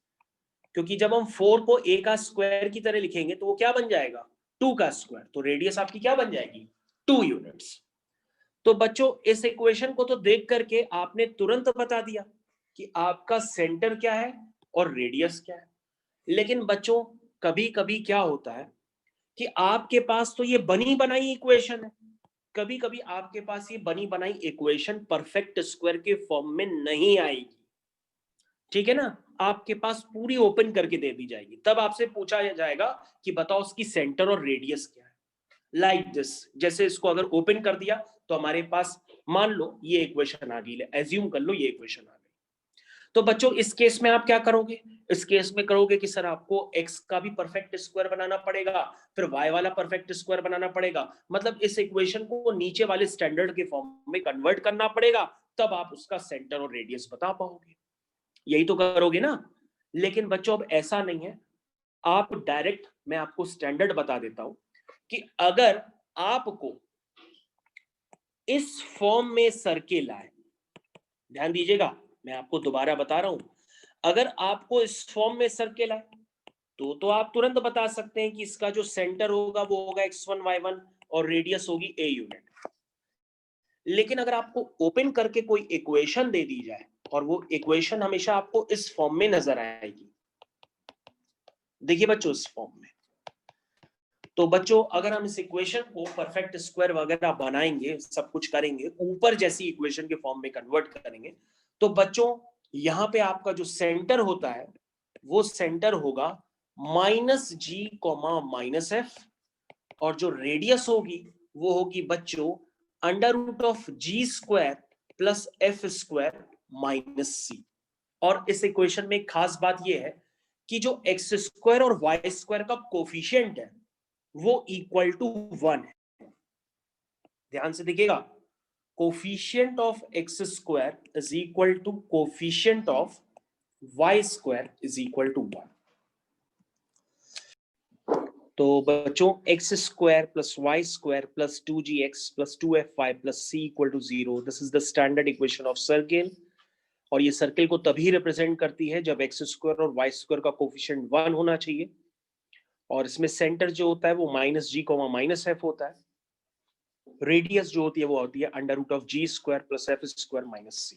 क्योंकि जब हम 4 को a का स्क्वायर की तरह लिखेंगे तो वो क्या बन जाएगा, 2 का स्क्वायर। तो रेडियस आपकी क्या बन जाएगी, 2 यूनिट्स। तो बच्चों इस इक्वेशन को तो देख करके आपने तुरंत बता दिया कि आपका सेंटर क्या है और रेडियस क्या है। लेकिन बच्चों कभी कभी क्या होता है कि आपके पास तो ये बनी बनाई इक्वेशन है, कभी कभी आपके पास ये बनी बनाई इक्वेशन परफेक्ट स्क्वायर के फॉर्म में नहीं आएगी। ठीक है ना, आपके पास पूरी ओपन करके दे दी जाएगी, तब आपसे पूछा जाएगा कि बताओ उसकी सेंटर और रेडियस क्या है। लाइक दिस, जैसे इसको अगर ओपन कर दिया तो हमारे पास मान लो ये इक्वेशन आ गई, एज्यूम कर लो ये इक्वेशन आ गई। तो बच्चों इस केस में आप क्या करोगे, इस केस में करोगे कि सर आपको x का भी परफेक्ट स्क्वायर बनाना पड़ेगा, फिर y वाला परफेक्ट स्क्वायर बनाना पड़ेगा। मतलब इस इक्वेशन को नीचे वाले स्टैंडर्ड के फॉर्म में कन्वर्ट करना पड़ेगा, तब आप उसका सेंटर और रेडियस बता पाओगे। यही तो करोगे ना। लेकिन बच्चों अब ऐसा नहीं है, आप डायरेक्ट, मैं आपको स्टैंडर्ड बता देता हूं कि अगर आपको इस फॉर्म में सर्किल आए, ध्यान दीजिएगा मैं आपको दोबारा बता रहा हूं, अगर आपको इस फॉर्म में सर्किल आए तो आप तुरंत बता सकते हैं कि इसका जो सेंटर होगा वो होगा x1 y1 और रेडियस होगी a यूनिट। लेकिन अगर आपको ओपन करके कोई इक्वेशन दे दी जाए और वो इक्वेशन हमेशा आपको इस फॉर्म में नजर आएगी, देखिए बच्चों इस फॉर्म में। तो बच्चों अगर हम इस इक्वेशन को परफेक्ट स्क्वायर वगैरह बनाएंगे, सब कुछ करेंगे, ऊपर जैसी इक्वेशन के फॉर्म में कन्वर्ट करेंगे, तो बच्चों यहां पे आपका जो सेंटर होता है वो सेंटर होगा -g,-f और जो रेडियस होगी वो होगी बच्चों √g² प्लस f² - c। और इस इक्वेशन में खास बात यह है कि जो x² और y² का कोफिशिएंट है वो इक्वल टू 1 है। ध्यान से देखिएगा, coefficient of x² is equal to coefficient of y² is equal to 1। तो बच्चों x² plus y² plus 2gx plus 2fy plus c equal to 0, this is the standard equation of circle. और ये circle को तभी represent करती है जब x² और y² का कोफिशिएंट 1 होना चाहिए, और इसमें सेंटर जो होता है वो -g,-f होता है। रेडियस जो होती है वो होती है √g² प्लस f² - c।